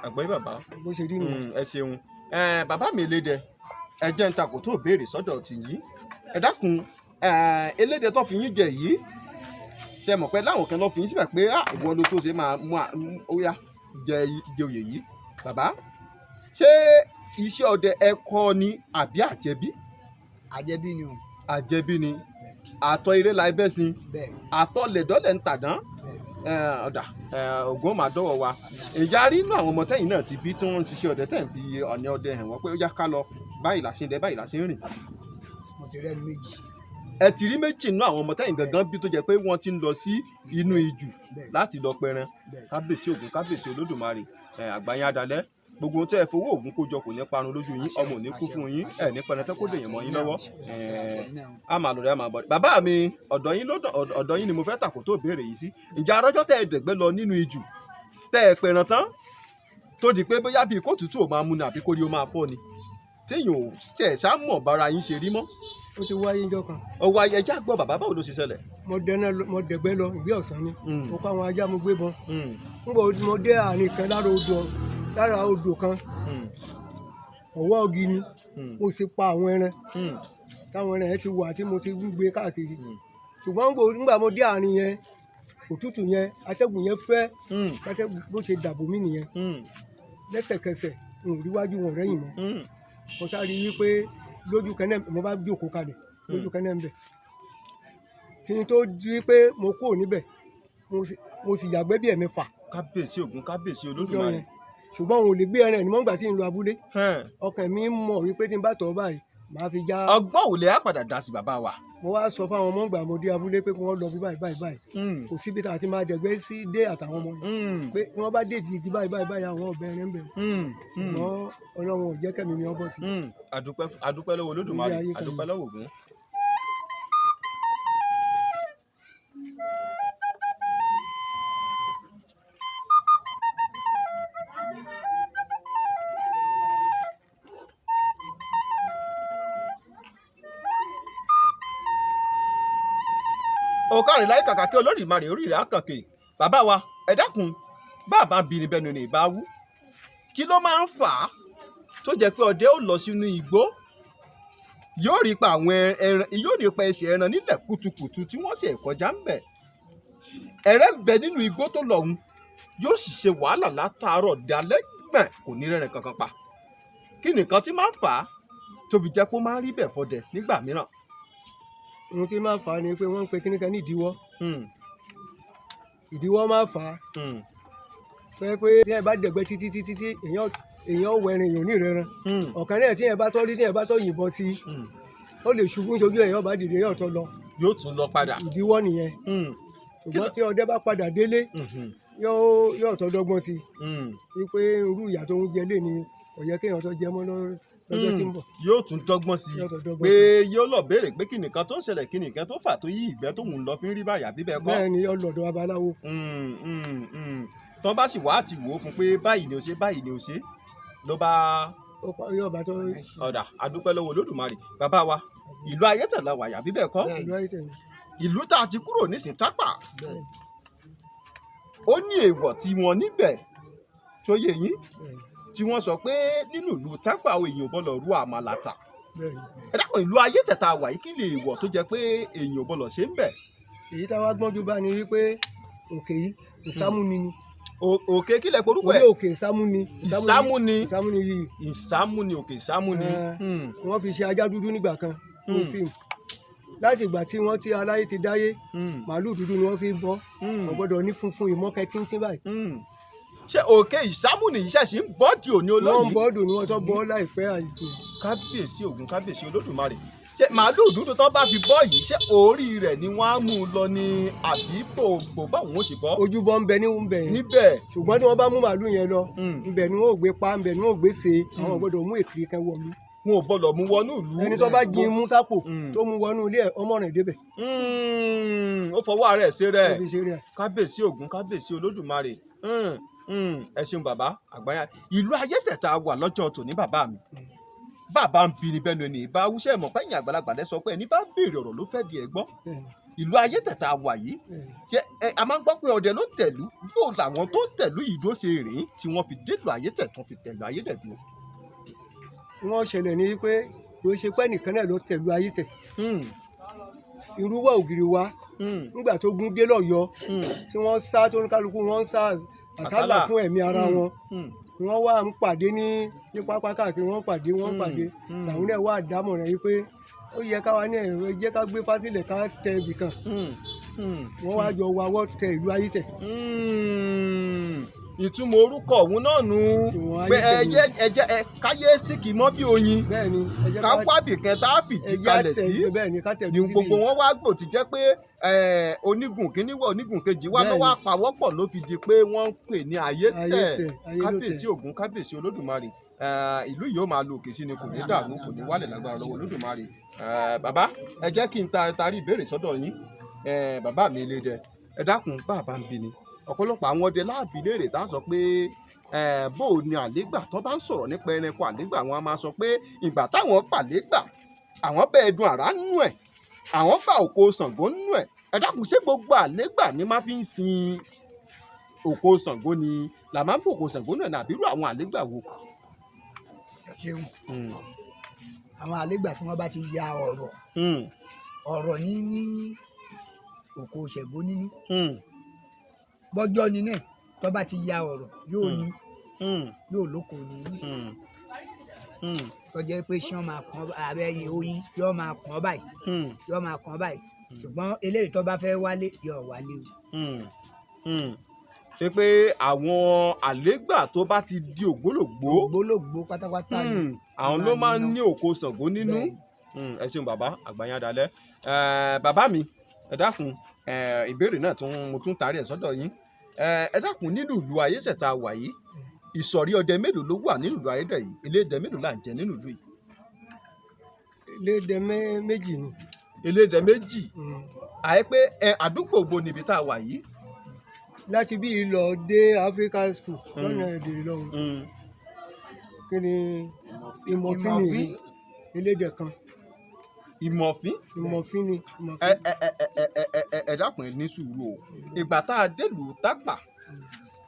àgbẹ̀ bàbá bó ṣe rí nìyẹn. ẹ ṣeun bàbá mi elédè ẹ jẹ́ ń takò tó béèrè sọ́dọ̀ tì yín ẹ dákun elédè tó fi yín jẹ yìí ṣe mọ̀ pé láwọn kan lọ́ fi yín síbẹ̀ pé ìwọ ló tó ṣe máa mú óyá jẹ oyè yìí bàbá ṣé iṣẹ́ ọdẹ ẹ̀kọ́ ni àbí àjẹbí. àjẹbí ni o. àjẹbí ni àtọ̀ eré la ẹbẹ̀ sin àtọ̀ lẹ̀dọ́lẹ̀ ń tàdán ọ̀dà ògùn ó máa dọ́wọ́ wa ìyá rí inú àwọn ọmọ tẹ́yìn náà ti bí tí wọ́n ń ṣiṣẹ́ ọdẹ tẹ́yìn fi ọ̀nà ọdẹ hàn wọ́n pé ó yá ká lọ báyìí là ṣe ń dẹ báyìí là ṣe ń rìn. mo ti rẹ́ni méjì. ẹ ti rí méjì nínú àwọn ọmọ tẹ́yìn gangan bí tó jẹ́ pé wọ́n ti ń lọ sí inú ijù láti lọ pẹran kábíyèsí Ògún kábíyèsí Olódùmarè àgbáyé adalẹ́ gbogbo ohun tẹ́ ẹ fowó Ògún kójọ kò ní parun lójú yín ọmọ ò ní kú fún yín ẹ ní pẹrẹntẹ kó dèyàn mọ́ yín lọ́wọ́ a máa lò rẹ a máa bọ̀ bàbá mi ọ̀dọ̀ yín ni mo fẹ́ tàkó tó béèrè yìí sí ǹjẹ́ arọ́jọ́ tẹ́ ẹ dẹ̀gbẹ́ lọ nínú ijù tẹ́ ẹ pẹran tán tó di pé bóyá bíi kóòtùtù ò máa mú ni àbí kórí ó máa fọ́ ni téèyàn ò tẹ̀ sá mọ̀ bára yín ṣe rí mọ́. ó ti wáyé ńjọ́ kan. ọwọ́ ayé ẹja gbọ́ bàbá báwo ló ṣe ṣẹlẹ̀. mo dẹ̀gbẹ́ lọ ìgbé ọ̀sán ni mo kó àwọn ajá mo gbé bọn mo dé àárín kan lára odò kan ọwọ́ ọ̀gì ni mo sì pa àwọn ẹran táwọn ẹran yẹn ti wà tí mo ti gbé káàkiri ṣùgbọ́n nígbà mo dé àárín yẹn òtútù yẹn atẹ́gùn yẹn fẹ́ bó ṣe dàbò mí nìyẹn lẹ́sẹ̀kẹsẹ̀ n ò ríwájú wọn rẹ́yìn mọ́ mo sáré yí pé lójú kẹ́nẹ́ mo bá jókòó kalẹ̀ lójú kẹ́nẹ́ ń bẹ̀ kí n tó di pé mo kúrò níbẹ̀ mo sì yàgbẹ́ bí ẹ̀mẹ́fà. kábíyèsí Ògún kábíyèsí Olódùmarè. ṣùgbọ́n òun ò lè gbé ẹran ẹ̀ ní mọ́ngbà tí n lọ abúlé ọkàn mi mọ̀ wípé tí n bá tọ̀ báyìí màá fi já. ọgbọ́n ò lè á padà dá sí bàbá wa. mo wá sọ fáwọn ọmọ ìgbà mo dé abúlé pé kí wọ́n lọ bí báyìí kò síbi tá a ti máa dẹ̀gbẹ́ sí dé àtàwọn ọmọ yìí pé wọ́n bá dé igi báyìí àwọn ọ̀bẹ ẹ̀rẹ́ ń bẹ̀ ṣùgbọ́n Ọlọ́run ò jẹ́ kẹ́mi mi ọ bọ̀ sí. àdúpẹ́ lọ́wọ́ Olódùmarè àdúpẹ́ lọ́wọ́ Ògún. ọ̀kàrin láì kàkà kí Olódùmarè orí rẹ̀ á kànkè bàbá wa ẹ dákun bàbá bí ni bẹnu ní ìbá wú kí ló máa ń fà á tó jẹ́ pé ọdẹ ó lọ sínú igbó yóò rí pa àwọn ẹran yóò rí pa ẹsẹ̀ ẹran nílẹ̀ kùtùkùtù tí wọ́n ṣe kọjá ń bẹ̀ ẹrẹ́ ń bẹ nínú igbó tó lọ́hùn yóò sì ṣe wàhálà látàárọ̀ dalẹ́ gbọ̀n kò ní rẹ́rìn kankan pa kí nìkan tí máa ń fà á tó fi jẹ́ pé ó máa ń rí bẹ̀ fọdẹ nígbà mìíràn. ohun tí máa fà á ni pé wọ́n ń pe kíníkan ní ìdíwọ́ máa fà á pé tí ẹ bá dẹ̀gbẹ́ títí èèyàn wẹ̀rin èèyàn ò ní ìrẹ́ran ọ̀kan náà tí ẹ bá tọ́ rí tí ẹ bá tọ́ yìnbọn sí ó lè ṣubú níṣojú èèyàn bá dìde yóò tọ́ lọ. yóò tún lọ padà. ìdíwọ́ nìyẹn ṣùgbọ́n tí ọdẹ bá padà délé yóò tọ́ dọ́gbọ́n sí wípé irú ìyà tó ń jẹ lé ni kò yẹ kéèyàn tó jẹ mọ́ lọ́jọ́ tí ń bọ̀. yóò tún dọ́gbọ́n sí pé yóò lọ béèrè pé kí nìkan tó ń ṣẹlẹ̀ kí nìkan tó fà tó yí ìgbẹ́ tó ń lọ fi ń rí báyà bíbẹ́ kọ́. bẹ́ẹ̀ ni yóò lọ́dọ̀ babaláwo. tọ́ bá sì wá àti wò ó fún pé báyìí ni ó ṣe báyìí ni ó ṣe ló bá. yóò bá tó. ọ̀dà adúpẹ́ lọ́wọ́ Olódùmarè bàbá wa ìlú Ayétẹ̀ la wà yà bíbẹ́ kọ́. ìlú tá a ti kúrò nísìn Tápà ó ní èèwọ̀ tí wọ́n níbẹ̀ tó yé yín tí wọ́n sọ pé nínú ìlú Tápà èèyàn ò gbọ́dọ̀ ru àmàlà tà ẹ dákun ìlú Ayétẹ̀ tá a wà yìí kí lè èèwọ̀ tó jẹ́ pé èèyàn ò gbọ́dọ̀ ṣe ń bẹ̀. èyí táwa gbọ́njú bá ní wípé òkè yìí ìsámúni ni. òkè kílẹ̀ porúkọ ẹ̀. orí òkè ìsámúni. ìsámúni yìí. ìsámúni òkè ìsámúni. wọ́n fi ṣe ajá dúdú nígbà kan ní fíìmù láti ìgbà tí wọ́n ti aláyé ti dáyé màálù dúdú ni wọ́n fi bọ́ ọ̀gbọ́dọ̀ ní funfun ìmọ̀kẹ́ tíntín báyìí. ṣé òkè ìsámúni yìí ṣẹ̀ṣì ń bọ́ọ̀dì òní olóyìn. wọ́n ń bọ́ọ̀dù ni wọ́n tó bọ́ láìpẹ́ àìsàn. kábíyèsí Ògún kábíyèsí Olódùmarè ṣé màálù dúdú tó bá fi bọ́ yìí ṣé orí rẹ̀ ni wọ́n á mú un lọ ní àbí bò báwọn ò ṣe bọ́. ojúbọ ń bẹ níbẹ̀ yẹn. níbẹ̀. ṣùgbọ́n tí wọ́n bá mú màálù yẹn lọ ibẹ̀ ni wọ́n ò gbé pa ibẹ̀ ni wọ́n ò gbé ṣe àwọn gbọ́dọ̀ mú èkìrí kan wọ̀lú. wọn ò gbọ́dọ̀ mú wọnú ìlú. ẹni tó bá jí mú sápò tó mú wọnú ilé ẹ̀ ọmọ rẹ̀ débẹ̀. ó fọwọ́ rẹ̀ ṣe rẹ̀ kábíyèsí Ògún kábíyèsí Olódùmarè ẹ ṣeun bàbá àgbáyà ìlú Ayétẹ̀ tá a wà lọ́jọ́ tòní bàbá mi bàbá ń bi ni bẹ́ẹ̀ ni ìbá awúṣẹ́ mọ̀ pẹ́yìn àgbàlagbà lẹ́ sọ pé ẹni bá ń béèrè ọ̀rọ̀ ló fẹ́ di ẹ̀ gbọ́ ìlú Ayétẹ̀ tá a wà yìí ṣé a máa ń gbọ́ pé ọdẹ ló tẹ̀lú bó làwọn tó tẹ̀lú ìdó ṣe rìn tí wọ́n fi délùú Ayétẹ̀ tó fi tẹ̀lú Ayétẹ̀ dúró. wọ́n ṣẹlẹ̀ ní pé kò ṣe pé nìkan náà ló tẹ̀lú Ayétẹ̀ irú wa ògiri wa nígbà tó gún dé lọ́yọ́ tí wọ́n sá tó ní kálukú wọ́n sá àsálà fún ẹ̀mí ara wọn wọ́n wá ń pàdé ní pápá káàkiri wọ́n pàdé làwọn náà wá dámọ̀ràn yìí pé ó yẹ káwa ní ẹ̀rọ jẹ́ ká gbé fásílẹ̀ ká tẹ ibì kan wọ́n wá jọ wawọ́ tẹ ìlú Ayétẹ̀. ìtumọ̀ orúkọ òun náà nù pé ẹjẹ káyéésì kì í mọ́ bí oyin ká wábì kan tá a fìdí kalẹ̀ sí ní gbogbo wọn wá gbò tí jẹ́ pé onígun kínní wọ onígun kejì wá lọ́wọ́ àpawọ́pọ̀ ló fi di pé wọ́n ń pè ní Ayétẹ̀ kábíyèsí Ògún kábíyèsí Olódùmarè ìlú yìí ó máa lo òkè sí ni kò ní dàrú kò ní wálẹ̀ lágbára lọ́wọ́ Olódùmarè bàbá ẹ jẹ́ kí n tarí ìbéèrè sọ́dọ̀ yín bàbá mi Elédè ẹ dákun bàbá ń bi ni ọ̀pọ̀lọpọ̀ àwọn ọdẹ láàbí léèrè tá a sọ pé bó o ní àlégbà tó bá ń sọ̀rọ̀ nípa ẹranko àlégbà wọn a máa sọ pé ìgbà táwọn pàlégbà àwọn bẹ́ẹ̀ dun àrá nínú ẹ̀ àwọn bá òkò Ṣàngó nínú ẹ̀ ẹ dákun ṣé gbogbo àlégbà ni máa fi ń sin òkò Ṣàngó ni là máa ń bò òkò Ṣàngó náà nàbírú àwọn àlégbà wo. ẹ ṣeun àwọn àlégbà tí wọ́n bá ti ya ọ̀rọ̀ ní òkò Ṣàngó nínú bọ́jọ́ ni náà tó bá ti ya ọ̀rọ̀ yóò ní yóò lóko ní tó jẹ́ pé ṣé wọ́n máa kàn abẹ́ ẹyin oyin yóò máa kàn báyìí ṣùgbọ́n eléyìí tó bá fẹ́ wálé yóò wálé o. pé àwọn àlégbà tó bá ti di ògbólógbòó pátápátá ni àwọn ló máa ń ní òkò Ṣàngó nínú. ẹ ṣeun bàbá àgbáyé dalẹ̀ bàbá mi ẹ dákun ìbéèrè náà mo tún tarí ẹ̀ sọ́dọ̀ yín ẹ dákun nínú ìlú Ayétẹ̀ tá a wà yìí ìsọ̀rí ọdẹ mélòó ló wà nínú ìlú Ayétẹ̀ yìí elédè mélòó là ń jẹ nínú ìlú yìí. elédè méjì ni. elédè méjì àyẹ pé àdúgbò wo níbi tá a wà yìí. láti bí lọ dé African School lọ́nà èdè Ìlọrin kí ni ìmọ̀fín ni elédè kan. ìmọ̀fín ni. ẹ dákun ní sùúrù o ìgbà tá a délùú Tápà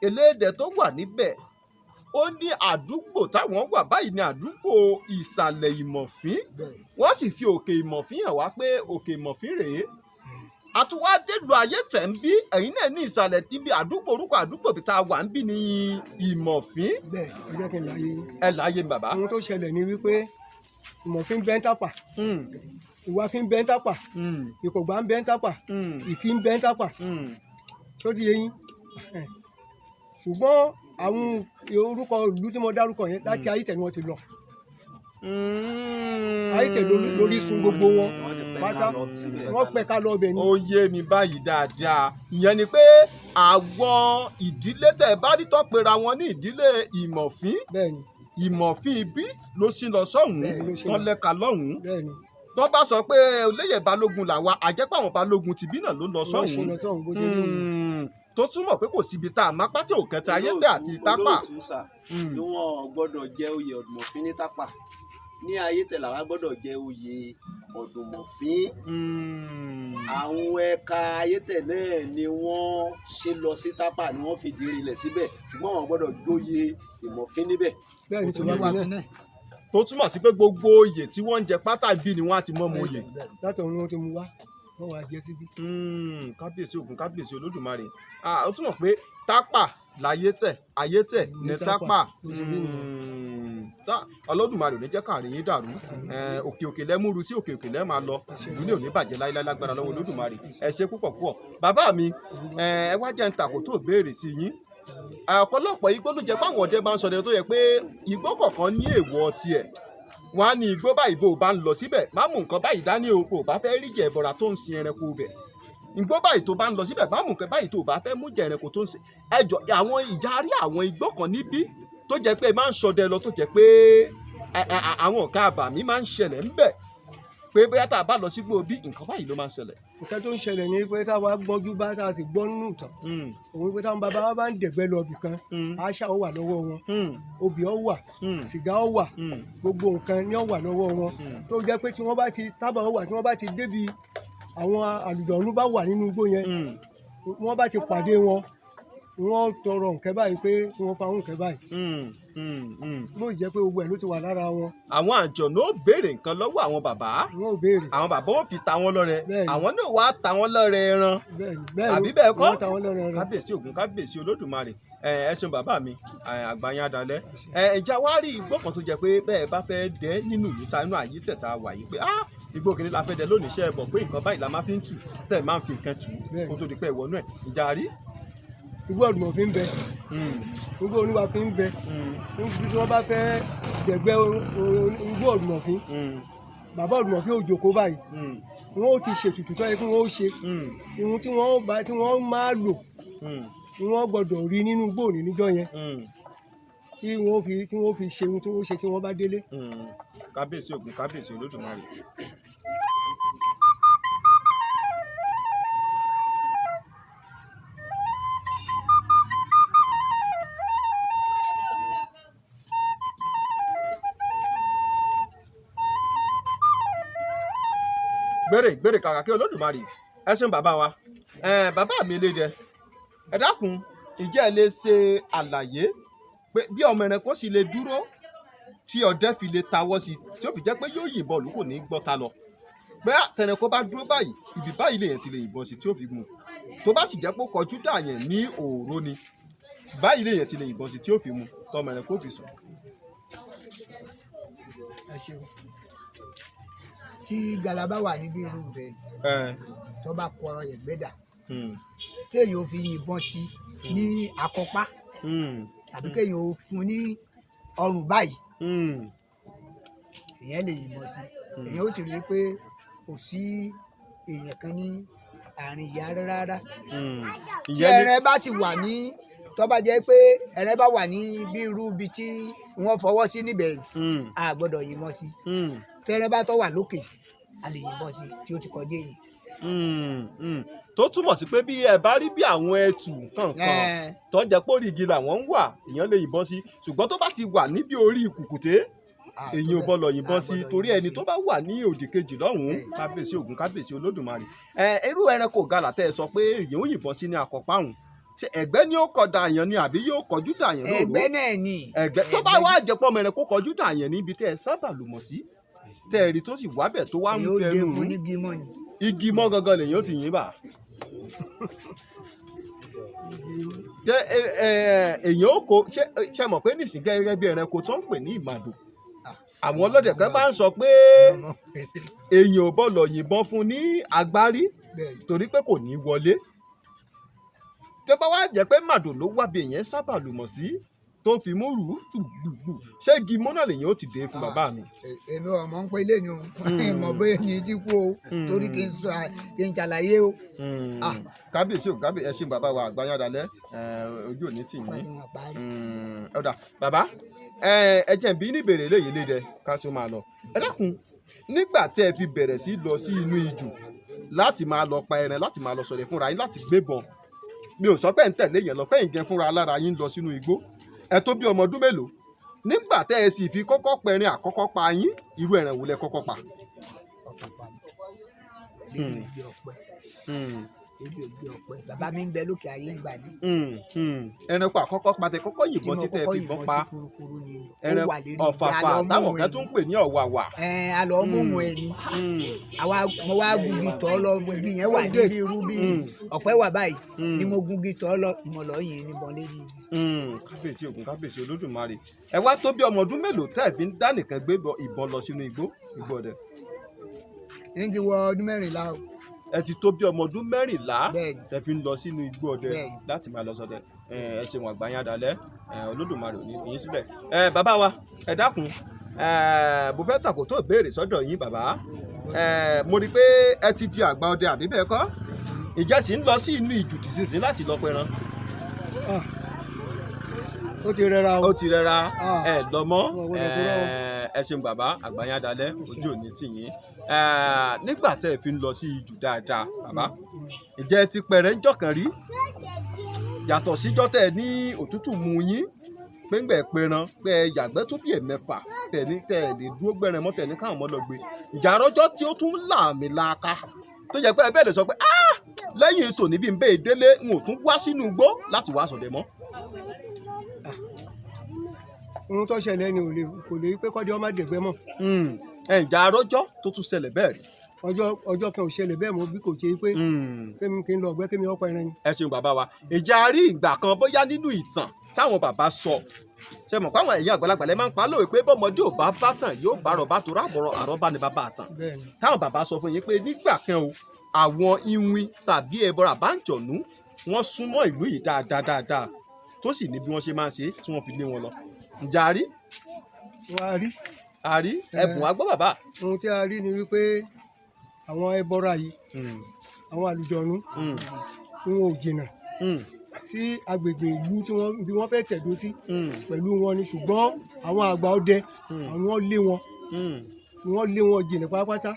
elédè tó wà níbẹ̀ ó ní àdúgbò táwọn wà báyìí ní àdúgbò ìsàlẹ̀ Ìmọ̀fín wọ́n sì fi òkè Ìmọ̀fín hàn wá pé òkè Ìmọ̀fín rèé àtúwá délùú Ayétẹ̀ ń bí ẹ̀yin náà ní ìsàlẹ̀ tíbi àdúgbò orúkọ àdúgbò bí tá a wà ń bí ní Ìmọ̀fín. bẹ́ẹ̀ ẹ jẹ́ kí n láyé yín. ẹ láyé mi bàbá. ohun tó ṣẹlẹ̀ ni wípé Ìmọ̀fín bẹ́ ń Tápà Ìwàfín bẹ́ ń Tápà Ìkọ̀gbá ń bẹ́ ń Tápà Ìkí ń bẹ́ ń Tápà tó ti yé yín ṣùgbọ́n àwọn orúkọ ìlú tí mo dárúkọ yẹn láti Ayétẹ̀ ni wọ́n ti lọ Ayétẹ̀ lórí sun gbogbo wọn pátá wọ́n pẹ̀ka lọ ọbẹ̀ ni. ó yé mi báyìí dáadáa ìyẹn ni pé àwọn ìdílé tẹ̀ bá rí tó pera wọn ní ìdílé Ìmọ̀fín Ìmọ̀fín ibi ló sì lọ sọ́hùn-ún tán lẹ́ka lọ́hùn-ún tó bá sọ pé olóyè Balógun làwa àjẹpọ̀ àwọn Balógun tìbí náà ló lọ sọ́hùn-ún tó túmọ̀ pé kò síbi tá a máa pátí òkẹta Ayétẹ̀ àti Tápà. olóòtú sà ni wọn gbọ́dọ̀ jẹ oyè Ọ̀dùmọ̀fín ní Tápà ní ayé tẹ̀ làwa gbọ́dọ̀ jẹ oyè ọ̀dùnmọ̀fín. àwọn ẹ̀ka ayé tẹ̀ náà ni wọ́n ṣe lọ sí tápà ni wọ́n fi dìrì ilẹ̀ síbẹ̀ ṣùgbọ́n wọ́n gbọ́dọ̀ jóyè ìmọ̀fín níbẹ̀. bẹ́ẹ̀ ni tòun wà fún náà. tó túmọ̀ sí pé gbogbo oyè tí wọ́n ń jẹ pátá bí ni wọ́n á ti mọ́ ọmọ oyè. látọ̀ ni wọ́n ti mú wá wọ́n wá jẹ síbí. kábíyèsí Ògún kábíyèsí Olódùmarè ó túmọ̀ pé tápà láyé tẹ̀ ayé tẹ̀ ní tápà. Olódùmarè ò ní jẹ́ káàrin yín dàrú òkè òkè lẹ́múru sí òkè òkè lẹ́ máa lọ ìlú ní òní bàjẹ́ láíláí lágbára lọ́wọ́ Olódùmarè ẹ ṣe púpọ̀ púpọ̀. bàbá mi ẹ wá jẹ́ ń tàkó tó béèrè sí yín ọ̀pọ̀lọpọ̀ igbó ló jẹ́ pé àwọn ọdẹ máa ń sọdẹ tó yẹ pé igbó kọ̀ọ̀kan ní èèwọ̀ tiẹ̀ wọ́n á ní igbó báyìí bó o bá ń lọ síbẹ̀ má mú nǹkan báyìí dání o kò bá fẹ́ rí jẹ ìbọra tó ń sin ẹranko bẹ̀ igbó báyìí tó bá ń lọ síbẹ̀ má mú nǹkan báyìí tó bá fẹ́ mú jẹ ẹranko tó ń sin ẹjọ́ àwọn ìjárí àwọn igbó kan níbí tó jẹ́ pé máa ń sọdẹ lọ tó jẹ́ pé àwọn ọ̀gá àbàmí máa ń ṣẹlẹ̀ ńbẹ̀ pé bóyá tá a bá lọ sígbó bí nǹkan báyìí ló máa ń ṣẹlẹ̀. nǹkan tó ń ṣẹlẹ̀ ni pé táwa gbọ́njú bá tá a sì gbọ́ nínú ìtàn òun pé táwọn bàbá wa bá ń dẹ̀gbẹ́ lọ ibì kan àṣà ó wà lọ́wọ́ wọn obì ó wà sìgá ó wà gbogbo nǹkan ni ó wà lọ́wọ́ wọn tó jẹ́ pé tí wọ́n bá ti tábà ó wà tí wọ́n bá ti débi àwọn àlùjọ̀nnú bá wà nínú igbó yẹn wọ́n bá ti pàdé wọn wọ́n tọrọ nǹkan báyìí pé wọ́n fa nǹkan báyìí ló jẹ́ pé gbogbo ẹ̀ ló ti wà lára wọn. àwọn àjọ̀nú ó béèrè nǹkan lọ́wọ́ àwọn bàbá wọn ò béèrè àwọn bàbá ó fi ta wọn lọ́rẹ àwọn náà wàá ta wọn lọ́rẹ ẹran àbí bẹ́ẹ̀ kọ́ kábíyèsí Ògún kábíyèsí Olódùmarè ẹ ṣeun bàbá mi àgbáyé adalẹ ìjà wá rí igbó kan tó jẹ́ pé bẹ́ẹ̀ bá fẹ́ dẹ nínú ìlú ta inú àyè tẹ̀ta wà yìí pé igbó kìíní la fẹ́ dẹ lónìí iṣẹ́ ẹ̀bọ̀ pé nǹkan báyìí la máa fi ń tù tẹ̀ máa ń fi nǹkan tù kó tó di pé ìwọ́nú ẹ̀ ìjà rí. igbó ọ̀dùnmọ̀fín ń bẹ igbó oníwà fi ń bẹ níbi tí wọ́n bá fẹ́ dẹ̀gbẹ́ igbó ọ̀dùnmọ̀fín bàbá ọ̀dùnmọ̀fín ò jókòó báyìí wọ́n ó ti ṣètùtù tó yẹ kí wọ́n ó ṣe ohun tí wọ́n máa lò ni wọ́n gbọ́dọ̀ rí nínú igbó òní níjọ́ yẹn tí wọ́n fi ṣe ohun tí wọ́n ṣe tí wọ́n bá délé. kábíyèsí Ògún kábíyèsí Olódùmarè. gbèrè kàkà kí Olódùmarè ẹ ṣeun bàbá wa bàbá mi lédè ẹ dákun ìjẹ́ ẹ lè ṣe àlàyé pé bí ọmọ ẹranko sì lè dúró tí ọdẹ fi lè tawọ́ sí tí ó fi jẹ́ pé yóò yìnbọn lù kò ní gbọ́ ta lọ pé àtẹnẹkọ bá dúró báyìí ibi báyìí lèyàn ti lè yìnbọn sí tí ó fi mú tó bá sì jẹ́ pé ó kọjú dà yẹn ní òòró ni báyìí lèyàn ti lè yìnbọn sí tí ó fi mú tọmọ ẹranko fi sùn. ẹ ṣeun tí galaba wà níbi irú rẹ tó bá kọ ẹgbẹ́dà téèyàn ò fi yìnbọn sí ní akọpá tàbí kéèyàn ò fún ní ọrùn báyìí èèyàn lè yìnbọn sí èèyàn ó sì rí i pé kò sí èèyàn kan ní àárín ìyá rárá tí ẹrẹ bá sì wà ní tó bá jẹ́ pé ẹrẹ bá wà ní bí irú ibi tí wọ́n fọwọ́ sí níbẹ̀ a gbọ́dọ̀ yìnbọn sí tẹ́rẹ́ bá tó wà lókè a lè yìnbọn sí tí ó ti kọjá èyí. tó túmọ̀ sí pé bí ẹ bá rí bí àwọn ẹtù kankan tó jẹ́ pé orí igi làwọn ń wà èèyàn lè yìnbọn sí ṣùgbọ́n tó bá ti wà níbi orí ìkùkùté èyí ò bọ́lọ̀ yìnbọn sí torí ẹni tó bá wà ní òdì kejì lọ́hùn-ún kábíyèsí Ògún kábíyèsí Olódùmarè irú ẹranko gàlà tẹ́ ẹ sọ pé èèyàn ò yìnbọn sí ní akọ̀pá òun ṣe ẹ̀gbẹ́ ni ó kọ dàyàn ni àbí yóò kọjú dàyàn lóru ẹ̀gbẹ́ náà ni ẹ̀gbẹ́ tó bá wá jẹpọ̀ mẹ́rin kó kọjú dàyàn níbi tẹ́ ẹ sábà lùmọ̀ sí tẹ́ ẹ rí tó sì wábẹ̀ tó wá ń fẹnu rú igi mọ́ gangan lèyàn ó ti yín bà èèyàn ó kó ṣe mọ̀ pé nísìnyí gẹ́gẹ́ bí ẹranko tó ń pè ní ìmàdò àwọn ọlọ́dẹ kan bá ń sọ pé èèyàn ò bọ́lọ̀ yìnbọn fún ní agbárí torí pé kò ní wọlé tó bá wá jẹ́ pé màdò ló wá bí èèyàn sábà lùmọ̀ sí tó fi mú rù gbùgbù ṣé igi mọ́nà lèyàn ó ti dé fún bàbá mi. èmi ọmọ ń pè lẹ́nu mọ̀ bóyá ní ti kú o torí kí n ṣàlàyé o. kábíyèsí ò kábíyèsí ẹ ṣé bàbá wa àgbáyé adalẹ ojú òní tì yín ọ̀dà bàbá ẹ jẹ́ bí ní ìbéèrè léyìí lédè ká tó máa lọ ẹ dákun nígbà tẹ́ ẹ fi bẹ̀rẹ̀ sí lọ sí inú ijù láti máa lọ pa ẹran láti máa lọ ṣọdẹ fúnra yín láti gbébọn mi ò sọ pé ń tẹ̀lé yẹn lọ pé ìgẹ̀ fúnra alára yín lọ sínú igbó ẹ tó bí ọmọ ọdún mélòó. nígbà tẹ́ ẹ sì fi kọ́kọ́ pẹ̀rin àkọ́kọ́ pa yín irú ẹran wo lẹ kọ́kọ́ pa. ọ̀fà pa mi lórí ògbé ọ̀pẹ lórí ògbé ọ̀pẹ bàbá mi ń bẹ lókè ayé ń gbà ní. ẹranko àkọ́kọ́ pa tẹ kọ́kọ́ yìnbọn sí tẹ fi ìbọn pa ẹran ọ̀fàfà táwọn kan tún ń pè ní ọ̀wàwà. alọ́ mọ̀mú ẹ ni mo wá gungi tọ́ lọ igi yẹn wà níbi irú bí ọ̀pẹ wà báyìí ni mo gungi tọ́ lọ ìmọ̀lọ́ yìí níbọn lérí igi. kábíyèsí Ògún kábíyèsí Olódùmarè ẹ wá tó bí ọmọ ọdún mélòó tẹ́ ẹ fi ń dá nìkan gbé ìbọn lọ sínú igbó ọdẹ. ní ti wọ ọdún 14 o. ẹ ti tó bí ọmọ ọdún 14 Bẹ́ẹ̀ni. tẹ́ fi ń lọ sínú igbó ọdẹ Bẹ́ẹ̀ni. láti máa lọ ṣọdẹ ẹ ṣeun àgbáyé adalẹ Olódùmarè ò ní fi yín sílẹ̀. Bàbá wa ẹ dákun mo fẹ́ tàkò tó béèrè sọ́dọ̀ yín bàbá mo rí i pé ẹ ti di àgbà ọdẹ àbí bẹ́ẹ̀ kọ́ ìjẹ́ sì ń lọ sí inú ìjùtì sísìn láti lọ pẹran. ó ti rẹra o. ó ti rẹra ẹ lọ mọ́ ẹ ẹ ṣeun bàbá àgbáyé adalẹ ojú òní tì yín nígbà tẹ́ ẹ fi ń lọ sí ìjù dáadáa bàbá ìjẹ́ ti pẹ̀rẹ̀ ń jọ̀kan rí yàtọ̀ síjọ́ tẹ̀ ní òtútù mú yín péńgbẹ̀ pẹran pé yàgbẹ́ tó bí ẹ̀mẹ́fà tẹ̀ní tẹ̀ lè dúró gbẹ̀rẹ̀ mọ́ tẹ̀ní káwọn mọ́ lọ gbé ìjà àrọ́jọ́ tí ó tún làmì laaka tó yẹ pé ẹ fẹ́ lè sọ pé lẹ́yìn tòní bí n bẹ́ẹ̀ délé n ò tún wá sínú igbó láti wá sọ̀dẹ̀ mọ́. ohun tó ṣẹlẹ̀ ni kò lè pé kọ́dé ọmọ dẹ̀gbẹ́ mọ́. ìjà àrọ́jọ́ tó tún ṣẹlẹ̀ bẹ́ẹ̀ rí. ọjọ́ kan ò ṣẹlẹ̀ bẹ́ẹ̀ mọ́ bí kò ṣe pé kémi kí n lọ ọ̀gbẹ́ kémi ọ̀pọ̀ ẹran ni. ẹ ṣeun bàbá wa ìjà rí ìgbà kan bóyá nínú ìtàn táwọn bàbá sọ ṣe mọ̀ pé àwọn ẹ̀yìn àgbàlagbà lẹ́ máa ń pa lówe pé bọ́mọdé ò bá bá tàn yóò bá rọ̀ bá torá àrọ́bá ni bàbá àtàn táwọn bàbá sọ fún yín pé nígbà kan o àwọn iwin tàbí ẹbọra àbáǹjọ̀nú wọ́n súnmọ́ ìlú yìí dáadáa tó sì ní bí wọ́n ṣe máa ń ṣe tí wọ́n fi lé wọn lọ ǹjà rí. wọ́n á rí. ẹ̀bùn wa gbọ́ bàbá. ohun tí a rí ni wípé àwọn ẹbọra yìí àwọn àlùjọ̀nú wọn ò jìnnà sí agbègbè ìlú tí wọ́n fẹ́ tẹ̀dó sí pẹ̀lú wọn ni ṣùgbọ́n àwọn àgbà ọdẹ àwọn lé wọn ni wọ́n lé wọn jìnnà pátápátá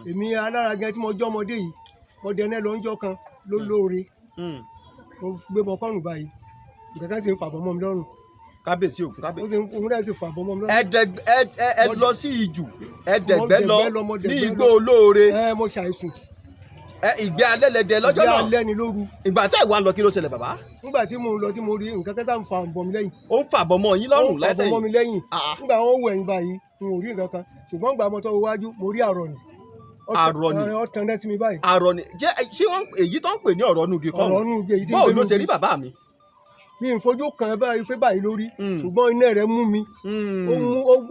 èmi alára gan tí mo jọ́ ọmọdé yìí ọdẹ náà lọ́njọ́ kan ló lóore mo gbé mọ kọ́rùn báyìí nǹkan kan sì ń fàbọ̀ mọ́ mi lọ́rùn. kábíyèsí Ògún kábíyèsí. òun náà sì fàbọ̀ mọ́ mi lọ́rùn. ẹ lọ sí ìjù ẹdẹgbẹ lọ ní igbó olóore. mo ṣàìsùn. ìgbé alẹ́ lẹ́dẹ lọ́jọ́ náà. ìgbé alẹ́ ni lóru. ìgbà tá ìwà ń lọ kí ló ṣẹlẹ̀ bàbá. nígbà tí mo lọ tí mo rí nǹkan kẹta ń fa bọ̀ mi lẹ́yìn. ó ń fa bọ̀ mọ́ yín lọ́rùn Látẹ̀yin. ó ń fa bọ̀ mọ́ mi lẹ́yìn. nígbà wọn wọ ẹ̀yìn báyìí n ò rí nǹkan kan ṣùgbọ́n gbà mọ́tò iwájú mo rí àrọ̀nì. àrọ̀nì ó tàn dẹ́ sí mi báyìí. àrọ̀nì jẹ́ ṣé wọ́n èyí tó ń pè ní ọ̀rọ̀ nugi kọ́ ọ̀rọ̀ nugi èyí tí ń báwo ló ṣe rí bàbá mi. mi ò fojú kan báyìí pé báyìí lórí ṣùgbọ́n iná rẹ̀ mú mi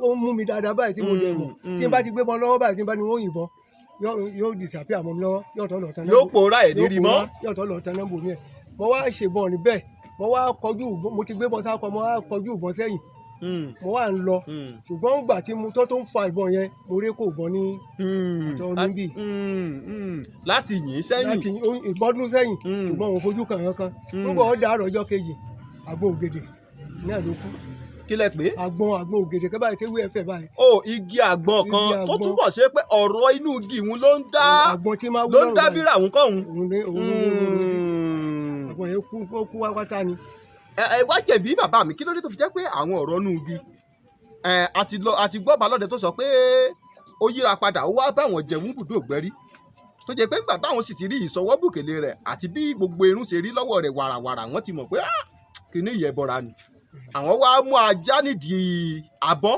ó mú mi dáadáa báyìí tí mo dẹ̀ mọ̀ tí n bá ti gbé bọ́ lọ́wọ́ báyìí tí n bá ní wọ́n yìnbọn yóò disappear mọ́ mi lọ́wọ́ yóò tọ́ lọ tán náà. yóò pòórá ẹ̀ nírí mọ́. yóò tọ́ lọ tán náà bò mí ẹ̀ mo wá ṣèbọn níbẹ̀ mo wá kọjú mo ti gbé bọ́ sáko mo wá kọjú ìbọn sẹ́yìn mo wá ń lọ ṣùgbọ́n gbà tí mo tó ń fa ìbọn yẹn mo rí kò bọ́ ní àtọ́ níbí. láti yìn sẹ́yìn. láti ìbọ́dún sẹ́yìn ṣùgbọ́n mo fojú kan kankan nígbà ó dàárọ̀ ọjọ́ kejì àgbọn ògèdè náà ló kú. kí lẹ pé. àgbọn ògèdè kẹ́ báyìí tẹ́wé ẹ̀fẹ̀ báyìí. igi àgbọn kan tó túbọ̀ ṣe pé ọ̀rọ̀ inú igi ìhun ló ń dá bírà òun kọ́ òun. àgbọn yẹn kú wákàtá ni. ẹ wá jẹ̀bi bàbá mi kí ló dé tó fi jẹ́ pé àwọn ọ̀rọ̀ inú igi àti gbọ́ balọ̀dẹ tó sọ pé ó yíra padà ó wá báwọn jẹun bùdó ògbẹ́rí tó jẹ́ pé nígbà táwọn sì ti rí ìsọwọ́ bùkèlè rẹ̀ àti bí gbogbo irun ṣe rí lọ́wọ́ rẹ̀ wàràwàrà wọ́n ti mọ̀ pé kìíní ìyẹ̀bọra ni àwọn wá mú ajá nídìí abọ́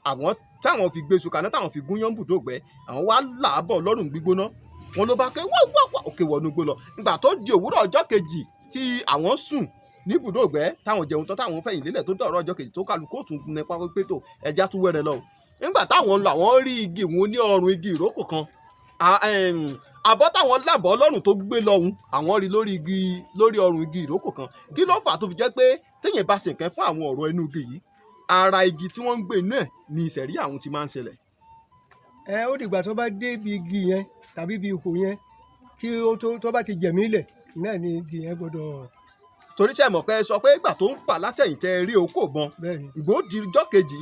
àwọn táwọn fi gbé sùkànnà táwọn fi gún yán bùdó ògbẹ́ àwọn wá làábọ̀ lọ́rùn gbígbóná wọn ló bá ké wá òkè wọnú gbó lọ nígbà tó di òwúrọ̀ ọjọ́ kejì tí àwọn sùn ní ibùdó ògbẹ́ táwọn jẹun tán táwọn fẹ̀yìn lélẹ̀ tó dọ̀rọ̀ ọjọ́ kejì tó kálukú tún nípa pé tó ẹja tún wẹ̀rẹ̀ lọ nígbà táwọn lọ àwọn rí igi ìwọ̀n ní ọrùn igi ìrókò kan àbọ̀ táwọn lábọ̀ ọlọ́run tó gbé lọ́hùn àwọn rí lórí ọrùn igi ìrókò kan kí ló fà tó fi jẹ́ pé téèyàn bá ṣe nǹkan fún àwọn ọ̀rọ̀ inú igi yìí ara igi tí wọ́n ń gbé inú ẹ̀ ni ìṣẹ̀rí àwọn ti máa ń ṣẹlẹ̀. ó dìgbà tó bá dé ibi igi yẹn tàbí ibi ihò yẹn kí tó bá ti jẹ̀mí lẹ̀ náà ni igi yẹn gbọ́dọ̀. torí sẹ́ mọ̀ pé ẹ sọ pé ìgbà tó ń fà látẹ̀yìn tẹ rí okó bọn ìgbó di ọjọ́ kejì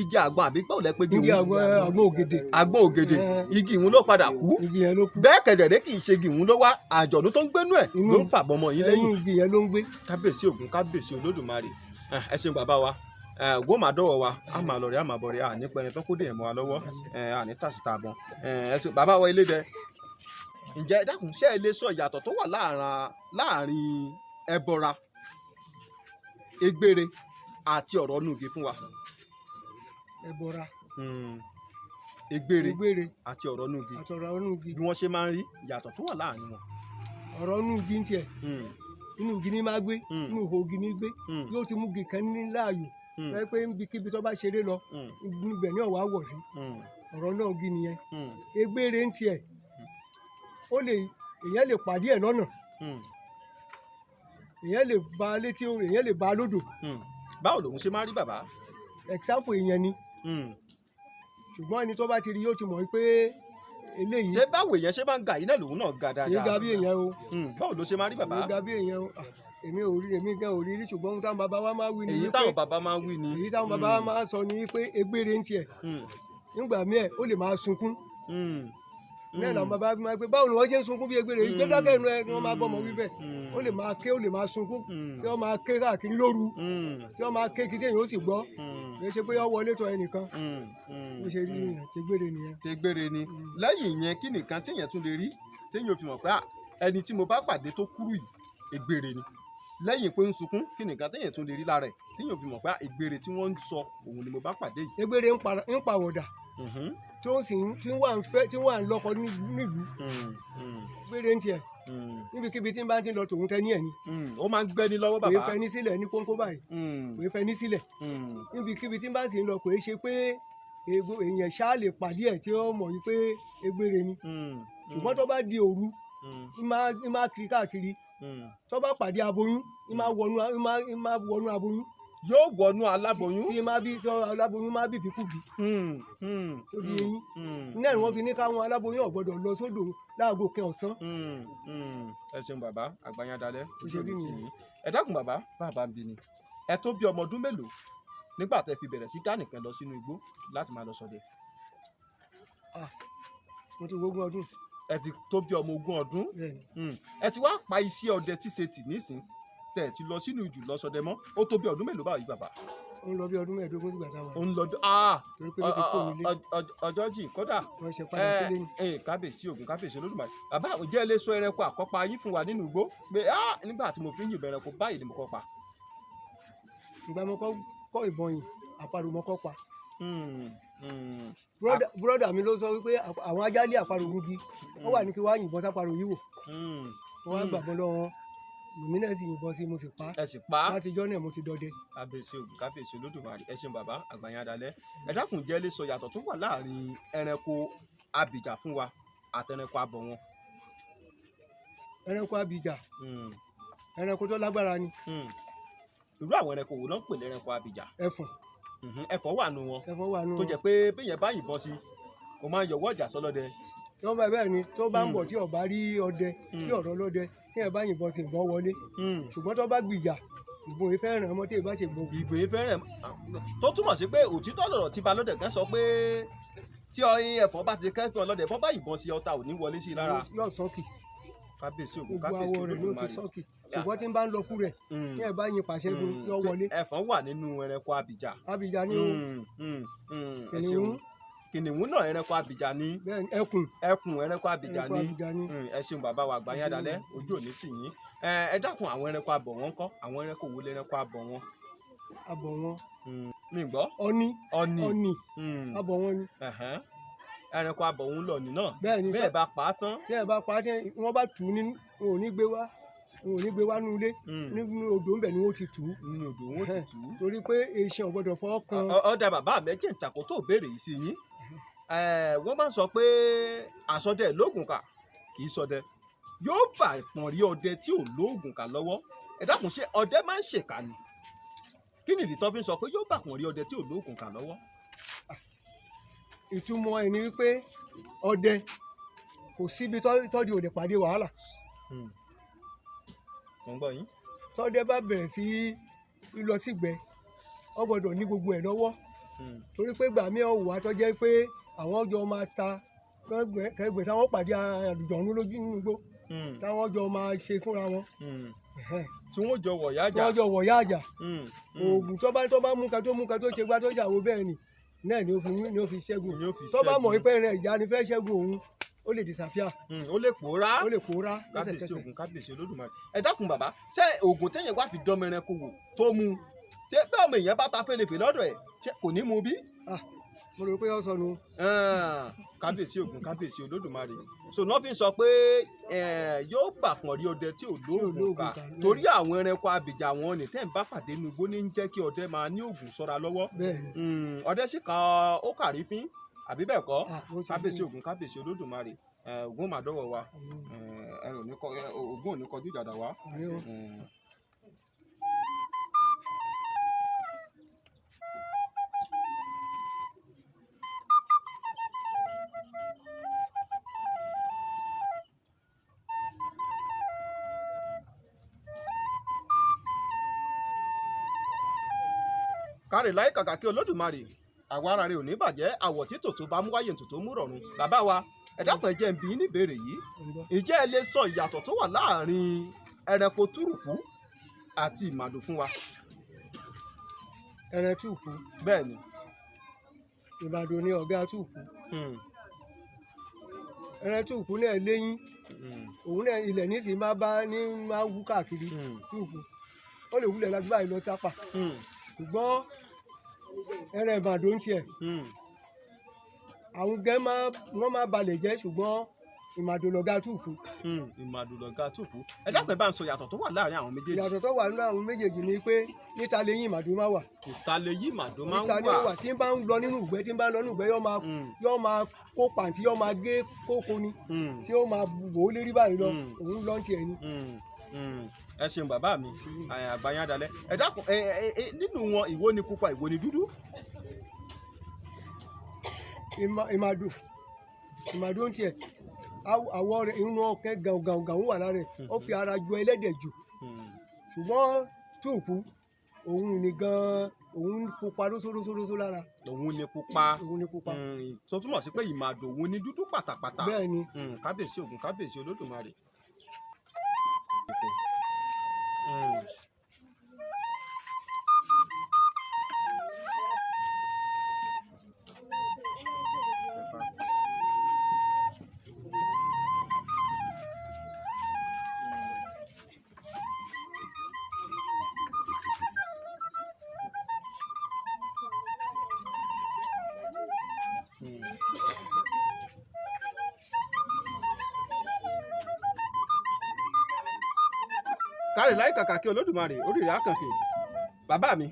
igi àgbọn àbí gbọ́ lẹ́ pé igi àgbọn ògèdè àgbọn ògèdè igi ìhun ló padà kú bẹ́ẹ̀ kẹ̀dẹ̀rẹ́ kì í ṣe igi ìhun ló wá àjọ̀dún tó ń gbénú ẹ̀ ló ń fà bọ́mọ yín lẹ́yìn igi yẹn ló ń gbé. kábíyèsí Ògún kábíyèsí Olódùmarè ẹ ṣeun bàbá wa ògbó máa dọ̀wọ̀ wa a máa lọ rí a máa bọ̀ rí a ní pẹrin tó kó dé yẹn mọ́ wa lọ́wọ́ a ní tàṣítà àbọ̀n ẹ̀sìn bàbá wa Elédè ǹjẹ́ dákun ṣé ẹ lè sọ ìyàtọ̀ tó wà láàrin ẹbọra egbére àti ọ̀rọ̀ nùgì fún wa. ẹbọra egbére àti ọ̀rọ̀ nùgì bí wọ́n ṣe máa ń rí ìyàtọ̀ tó wà láàrin wọn. ọ̀rọ̀ nùgì ń tiẹ̀ inú igi ní máa gbé inú ihò igi ní gbé yóò ti mú igi kan ní láàyò ẹ pé níbikíbi tó bá ṣeré lọ níbẹ̀ ní ọ̀wá wọ̀ sí ọ̀rọ̀ náà igi nìyẹn. egbére ń tiẹ̀ èèyàn lè pàdé ẹ̀ lọ́nà èèyàn lè bá a létí èèyàn lè bá a lódò. báwo lòun ṣe máa rí bàbá. example èèyàn ni ṣùgbọ́n ẹni tó bá ti rí yóò ti mọ̀ pé eléyìí. ṣé báwo èèyàn ṣe máa ń ga yìí náà lòun náà ga dáadáa. èyí ga bí èèyàn o. báwo ló ṣe máa rí bàbá. èyí ga bí èèyàn o èmi gan ò rí rí ṣùgbọ́n ohun táwọn bàbá wa máa wí ni. èyí táwọn bàbá máa wí ni. èyí táwọn bàbá wa máa sọ ni pé egbére ń tiẹ̀ nígbà míì ó lè máa sunkún náà làwọn bàbá máa pé báwo ni wọ́n ṣe ń sunkún bí egbére yìí gbẹ́dákẹ́ inú ẹ ni wọ́n máa bọ́mọ wí bẹ́ẹ̀ ó lè máa ké ó lè máa sunkún tí wọ́n máa ké káàkiri lóru tí wọ́n máa ké kí téèyàn ó sì gbọ́ kì í ṣe pé ó wọlé tọ̀ ẹnìkan ó ṣe rí tegbére nìyẹn. tegbére ni lẹ́yìn ìyẹn kí nìkan téèyàn tún lè rí téèyàn ò fi mọ̀ pé ẹni tí mo bá pàdé tó kúrú yìí egbére ni lẹ́yìn pé ń sunkún kí nìkan téèyàn tún lè rí lára ẹ̀ téèyàn ò fi mọ̀ pé egbére tí wọ́n ń sọ òun ni mo bá pàdé yìí. egbére ń pàwọ̀dà tó sì tí wà ń lọ́kọ nílùú gbére ń tiẹ̀ níbikíbi tí ń bá ti lọ tòun tẹ́ ní ẹ̀ ni. ó máa ń gbẹ́ni lọ́wọ́ bàbá. kò é fẹ́ ní sílẹ̀ ní kónkó báyìí kò é fẹ́ ní sílẹ̀ níbikíbi tí ń bá sì ń lọ kò é ṣe pé èèyàn ṣáà lè pàdé ẹ̀ tí ó mọ̀ yìí pé egbére ni ṣùgbọ́n tó bá di òru ń máa kiri káàkiri tó bá pàdé aboyún ń máa wọnú aboyún. yóò wọnú aláboyún. tí aláboyún máa bìbí kùbí. tó di eyín náà ni wọ́n fi ní káwọn aláboyún ò gbọ́dọ̀ lọ sódò láago kan ọ̀sán. ẹ ṣeun bàbá àgbàyàndalẹ ojú omi tì yín ẹ dákun bàbá ń bi ni ẹ tó bí ọmọ ọdún mélòó nígbà tẹ́ fi bẹ̀rẹ̀ sí dá nìkan lọ sínú igbó láti máa lọ ṣọdẹ. mo ti wo ogún ọdún. ẹ ti tó bí ọmọ ogún ọdún ẹ ti wá pa iṣẹ́ ọdẹ ṣíṣe tì nísìn tẹ́ ti lọ sínú ìjù lọ ṣọdẹ mọ́ ó tó bí ọdún mélòó báyìí bàbá. ó ń lọ bí ọdún mẹ́ẹ̀ẹ́dógún sígbà táwọn. ó ń lọ ọjọ́ jìn kódà kábíyèsí Ògún kábíyèsí Olódùmarè bàbá òjẹ́ ilé sọ ẹranko àkọ́pa yín fún wa nínú igbó pé nígbà tí mo fi ń yìnbọn ẹranko báyìí ni mo kọ́ pa. ìgbà mo kọ́ ìbọn yìí àparò mo kọ́ pa. búrọ́dà mi ló sọ wípé àwọn ajá lé àparò gúngi wọ́n wà ní kí wọ́n á yìnbọn sáparò yìí wò wọ́n á gbàgbọ́ lọ́wọ́ èmi náà sì yìnbọn sí mo sì pa. ẹ sì pa. látijọ́ náà mo ti dọdẹ. kábíyèsí Ògún kábíyèsí Olódùmarè ẹ ṣeun bàbá àgbàyàndalẹ ẹ dákun jẹ́ lè sọ yàtọ̀ tó wà láàrin ẹranko abìjà fún wa àtẹranko abọ̀ wọn. ẹranko abìjà ẹranko tó lágbára ni. irú àwọn ẹranko wo náà ń pè lẹ́ranko abìjà. ẹfọ̀n. ẹfọ̀n wà nù wọn. ẹfọ̀n wà nù wọn. tó jẹ́ pé béèyàn bá yìnbọn sí o máa ń yọwọ́ ọjà sọlọ́dẹ. tí wọ́n bá bẹ́ẹ̀ ni tó bá ń bọ̀ tí ọba rí ọdẹ tí ọ̀rọ̀ lọ́dẹ tí ẹ bá yìnbọn sí ìbọn wọlé ṣùgbọ́n tó bá gbìyà ìbọn yìí fẹ́ràn ọmọ tí ì bá ṣe gbogbo. ìbọn yìí fẹ́ràn tó túmọ̀ sí pé òtítọ́ lọ̀rọ̀ tí balódẹ kan sọ pé tí ẹ̀fọn bá ti kẹ́fìn ọlọ́dẹ bọ́ bá yìnbọn sí ọta ò ní wọlé sí lára. yóò sọ́ọ̀kì. kábíyèsí Ògún kábíyèsí Olódùmarè ṣùgbọ́n tí ń bá ń lọ fún rẹ̀ ní ẹ̀ bá yin pàṣẹ fún yọ wọlé. ẹ̀fọn wà nínú ẹranko abìjà. abìjà ni kìnìún náà ẹranko abìjà ni. ẹkùn ẹranko abìjà ni. ẹ ṣeun bàbá wa àgbàyàndalẹ ojú òní tì yín ẹ dákun àwọn ẹranko abọ̀ wọn ńkọ́ àwọn ẹranko wo lẹranko abọ̀ wọn. abọ̀ wọn. mi gbọ́. ọ̀nì abọ̀ wọn ni. ẹranko abọ̀ wọn lọ̀nì náà. bẹ́ẹ̀ bá pa á tán. tí ẹ bá pa á tán wọ́n bá tù ú ní wọn ò ní gbé wá nínú ilé nínú odò ńbẹ ni wọ́n ti tù ú. nínú odò wọ́n ti tù ú. torí pé èsì ọ̀gbọ́dọ̀ fọwọ́ kan. ọ̀dà bàbá méjì ntàkó tó béèrè yìí sí yín wọ́n máa ń sọ pé àsọdẹ lóògùn kà kì í sọdẹ yóò bá pọ̀n rí ọdẹ tí ò lóògùn kà lọ́wọ́ ẹ dákun ṣé ọdẹ máa ń ṣèkà ni kí nìdí tó fi ń sọ pé yóò bá pọ̀n rí ọdẹ tí ò lóògùn kà lọ́wọ́. ìtumọ̀ ẹ̀ ni wípé ọdẹ kò síbi tọ́dí ò lè pàdé wàhálà. mo ń gbọ́ yín. tọ́dẹ bá bẹ̀rẹ̀ sí lọ sígbẹ́ ọ gbọ́dọ̀ ní gbogbo ẹ̀ lọ́wọ́ torí pé gbàmí ọ̀wà tó jẹ́ pé àwọn ọjọ́ máa ta kẹgbẹ́ táwọn pàdé àlùjọ̀nú lójú nínú igbó táwọn ọjọ́ máa ṣe fúnra wọn tí wọ́n jọ wọ̀ yájà. tí wọ́n jọ wọ̀ yájà. oògùn tó bá mú kan tó ṣe gbá tó ṣàwó bẹ́ẹ̀ ni náà ni ó fi ṣẹ́gun. tó bá mọ̀ pé rẹ̀ ìyá ni fẹ́ ṣẹ́gun òun ó lè disappear. ó lè pòórá. lẹ́sẹ̀kẹsẹ̀. kábíyèsí Ògún kábíyèsí Olódùmarè. ẹ dákun bàbá ṣé oògùn téèyàn wá fi dán mẹrẹnko wò tó mu ṣé bẹ́ẹ̀ ọmọ èèyàn bá ta fẹ́lẹ́fẹ́ lọ́dọ̀ ẹ̀ ṣé kò ní mu bí. mo rò pé ó sọnù. kábíyèsí Ògún kábíyèsí Olódùmarè so náà fi sọ pé yóò bàpọ̀n rí ọdẹ tí ò lóògùn ká torí àwọn ẹranko abìjà wọn ní tẹ́ ń bá pàdé nu igbó ní ń jẹ́ kí ọdẹ máa ní oògùn ṣọ́ra lọ́wọ́. ọdẹ sì kan ó kàrí fín àbí bẹ́ẹ̀ kọ́ kábíyèsí Ògún kábíyèsí Olódùmarè Ògún mà dọ́wọ́ wa Ògún ò ní kọjú ìjàdá wa. kárí láì kàkà kí Olódùmarè àwa ara rẹ ò ní bàjẹ́ àwọ̀ tí tòtò bá mú wáyé tòtò mú rọ̀rùn. bàbá wa ẹ dákun ẹ jẹ́ n bi yín níbèrè yìí ǹjẹ́ ẹ lè sọ ìyàtọ̀ tó wà láàrin ẹranko túrùkú àti ìmàdò fún wa. ẹran túùkú. bẹ́ẹ̀ ni. ìmàdò ni ọ̀gá túùkú. ẹran túùkú náà léyín òun náà ilẹ̀ ní sì máa wú káàkiri túùkú ó lè wúlẹ̀ láti báyìí lọ tápà ṣùgbọ́n ẹran ìbàdàn ń tiẹ̀ àwọn gẹ́ wọ́n máa balẹ̀ jẹ́ ṣùgbọ́n ìmàdò lọ̀gá túùkú. ìmàdò lọ̀gá túùkú ẹ dákun ẹ bá ń sọ ìyàtọ̀ tó wà láàrin àwọn méjèèjì. ìyàtọ̀ tó wà nínú àwọn méjèèjì ni pé níta lẹ́yìn ìmàdò máa wà. níta lẹ́yìn ìmàdò máa ń wà. níta lẹ́yìn wà tí ń bá ń lọ nínú ìgbẹ́ yóò máa kó pàǹtí yóò máa gé kókó ni tí yóò máa wò ó lérí báyìí lọ òun lọ́n tiẹ̀ ni. ẹ ṣeun bàbá mi àgbáyé adalẹ ẹ dákun nínú wọn ìwo ni pupa ìwo ni dúdú. ìmàdò ń tiẹ̀ àwọ̀ rẹ̀ irun ọ̀kẹ́ gàùngàùn wà lára rẹ̀ ó fi ara jọ ẹlẹ́dẹ̀ jù ṣùgbọ́n túùkú òun ni gan-an òun pupa lóṣooṣooṣo lára. òun ni pupa tó túmọ̀ sí pé ìmàdò òun ni dúdú pátápátá. bẹ́ẹ̀ ni. kábíyèsí Ògún kábíyèsí Olódùmarè. kárí láì kàkà kí Olódùmarè oríire àkànkè bàbá mi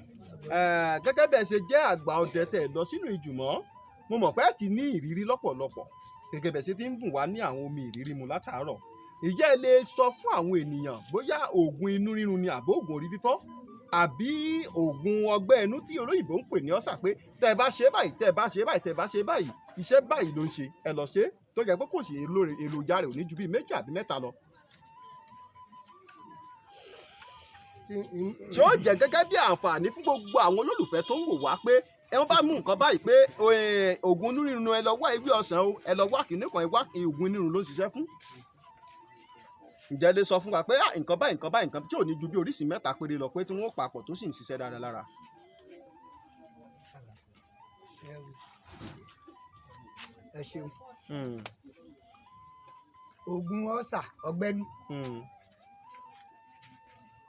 gẹ́gẹ́ bẹ́ẹ̀ ṣe jẹ́ àgbà ọdẹ tẹ̀ lọ sínú ìjùmọ̀ mo mọ̀ pé ẹ ti ní ìrírí lọ́pọ̀lọpọ̀ gẹ́gẹ́ bẹ́ẹ̀ ṣe ti ń gùn wá ní àwọn omi ìrírí mu látàárọ̀ ìjẹ́ ẹ lè sọ fún àwọn ènìyàn bóyá oògùn inú rírun ni àbí oògùn orí fífọ́ àbí oògùn ọgbẹ́ inú tí olóyìnbó ń pè ní ọ́sà pé tẹ́ ẹ bá ṣe báyìí tẹ́ ẹ bá ṣe báyìí tẹ́ ẹ bá ṣe báyìí iṣẹ́ báyìí ló ń ṣe ẹ lọ ṣe tó jẹ́ pé kò sí èròjà rẹ̀ ò ní ju bíi 2 àbí 3 lọ. tí ó jẹ́ gẹ́gẹ́ bí àǹfààní fún gbogbo àwọn olólùfẹ́ tó ń wò wá pé ẹ wọ́n bá mú nǹkan báyìí pé oògùn inú rírun ẹ lọ wá ewé ọsàn o ẹ lọ wá kìnìún kan ẹ wá oògùn inú rírun ló ń ṣiṣẹ́ fún. ǹjẹ́ lè sọ fún wa pé nǹkan báyìí nǹkan tí ò ní ju bí oríṣìí 3 péré lọ pé tí wọ́n papọ̀ tó sì ń ṣiṣẹ́ dáadáa lára. ẹ ṣeun oògùn ọ̀sà ọgbẹ́nu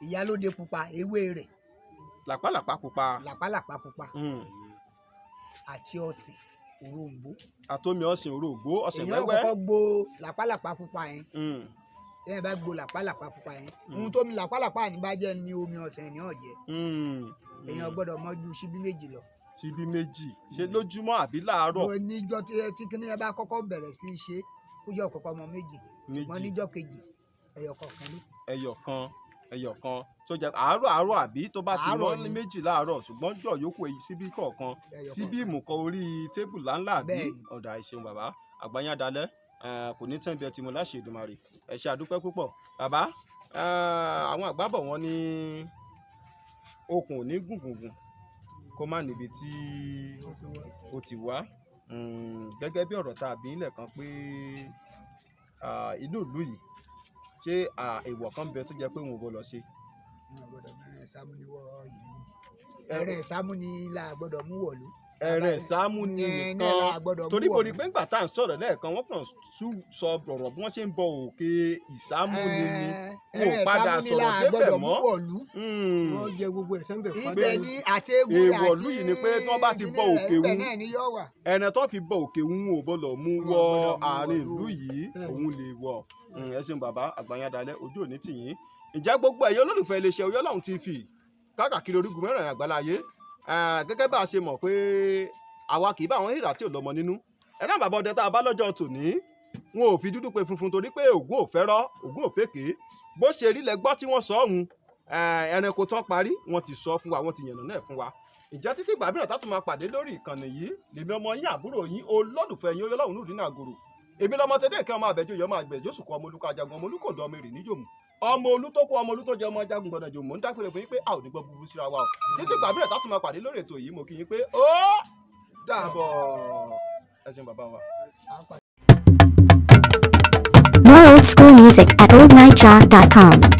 ìyálóde pupa ewé rẹ̀ làpálàpá pupa àti ọ̀sìn òroǹbó àtomi ọ̀sìn òroǹbó ọ̀sìn wẹ́wẹ́. èèyàn kọ́kọ́ gbo làpálàpá pupa yẹn lẹ́yìn bá gbo làpálàpá pupa yẹn ohun tó mi làpálàpá ní bá jẹ́ ní omi ọ̀sìn ní ọ̀jẹ̀ èèyàn gbọ́dọ̀ mọ ju síbí 2 lọ. síbí 2 ṣe lójúmọ́ àbí láàárọ̀. níjọ́ tí kíní yẹn bá kọ́kọ́ bẹ̀rẹ̀ sí í ṣe ó yọ ọ̀kọ̀ọ̀kan ọmọ 2 ṣùgbọ́n níjọ́ kejì ẹyọ̀kan tó jẹ àárọ̀ àbí tó bá ti mọ́ ní 2 láàárọ̀ ṣùgbọ́n jọ yòókù èyí síbí kọ̀ọ̀kan síbí ìmùkọ́ orí tébù láńlá àbí ọ̀dà ìṣeun bàbá àgbáyé adalẹ́ kò ní tẹ́ ibi ẹ ti mú láṣẹ Èdùmàrè ẹ ṣé àdúpẹ́ púpọ̀ bàbá àwọn àgbàbọ̀ wọn ní okùn ò ní gùngùngùn kó má níbi tí ó ti wá gẹ́gẹ́ bí ọ̀rọ̀ tá a bí nílẹ̀ kan pé inú ìlú yìí ṣé èèwọ̀ kan bẹ tó jẹ́ pé wọn ò bọ́ lọ sí. ẹrẹ ìsámú ni la gbọ́dọ̀ mú wọ̀lú. ẹrẹ ìsámú ni nìkan torí mo rí pé ńgbà tá à ń sọ̀rọ̀ lẹ́ẹ̀kan wọ́n kàn sọ ọ̀rọ̀ bí wọ́n ṣe ń bọ òkè ìsámú ni wọn ò padà sọ̀rọ̀ débẹ̀ mọ́. wọ́n jẹ gbogbo ẹ̀ sẹ́ńbẹ̀ fún ibẹ̀ ni àtẹ̀gùn àti èèwọ̀lú yìí ni pé tí wọ́n bá ti bọ òkè wù ẹni tó fi bọ òkè wù ò bọ́lọ̀ mú wọ àárín ìlú yìí òun lè wọ̀. ẹ ṣeun bàbá àgbàyàndalẹ̀ ojú òní tìyín. ǹjẹ́ gbogbo ẹ̀yin olólùfẹ́ iléeṣẹ́ Oyè Ọlọ́run TV káàkiri orígun mẹ́rẹ̀ẹ̀rin àgbáláyé gẹ́gẹ́ bá a ṣe mọ̀ pé àwa kì í bá àwọn hìrà tí ò lọ́mọ nínú ẹ̀rọ bàbá ọdẹ tá a bá lọ́jọ́ tòní wọn ò fi dúdú pe funfun torí pé ògún ò fẹ́rọ́ ògún ò fèké bó ṣe rí lẹ́gbọ́ tí wọ́n sọ ọ̀hún ẹranko tán parí wọ́n ti sọ fún wa wọ́n ti yànnà náà fún wa. ìjẹ́ títí ìgbà mìíràn tá tún máa pàdé lórí ìkànnì yìí lèmi ọmọ yín àbúrò yín olólùfẹ́ yín Oyè Ọlọ́run nínú àgòrò èmi lọmọ tẹdẹ kí ọmọ àbẹjọ yọmọ àgbẹjọ sùkọ ọmọ olùkọ ajagun ọmọ olùkọ ọdọ ọmọ èrè níjòmù ọmọ olú tó kó ọmọ olú tó jẹ ọmọ ajagun gbọdọ jòmù ń dápẹrẹ fún yín pé a ò ní gbọ́ búburú síra wa o títí ìgbà mìíràn tá tún máa pàdé lórí ètò yìí mo kí yín pé ó dàbọ̀ ẹ ṣeun bàbá wa. More old school music at oldnightja.com.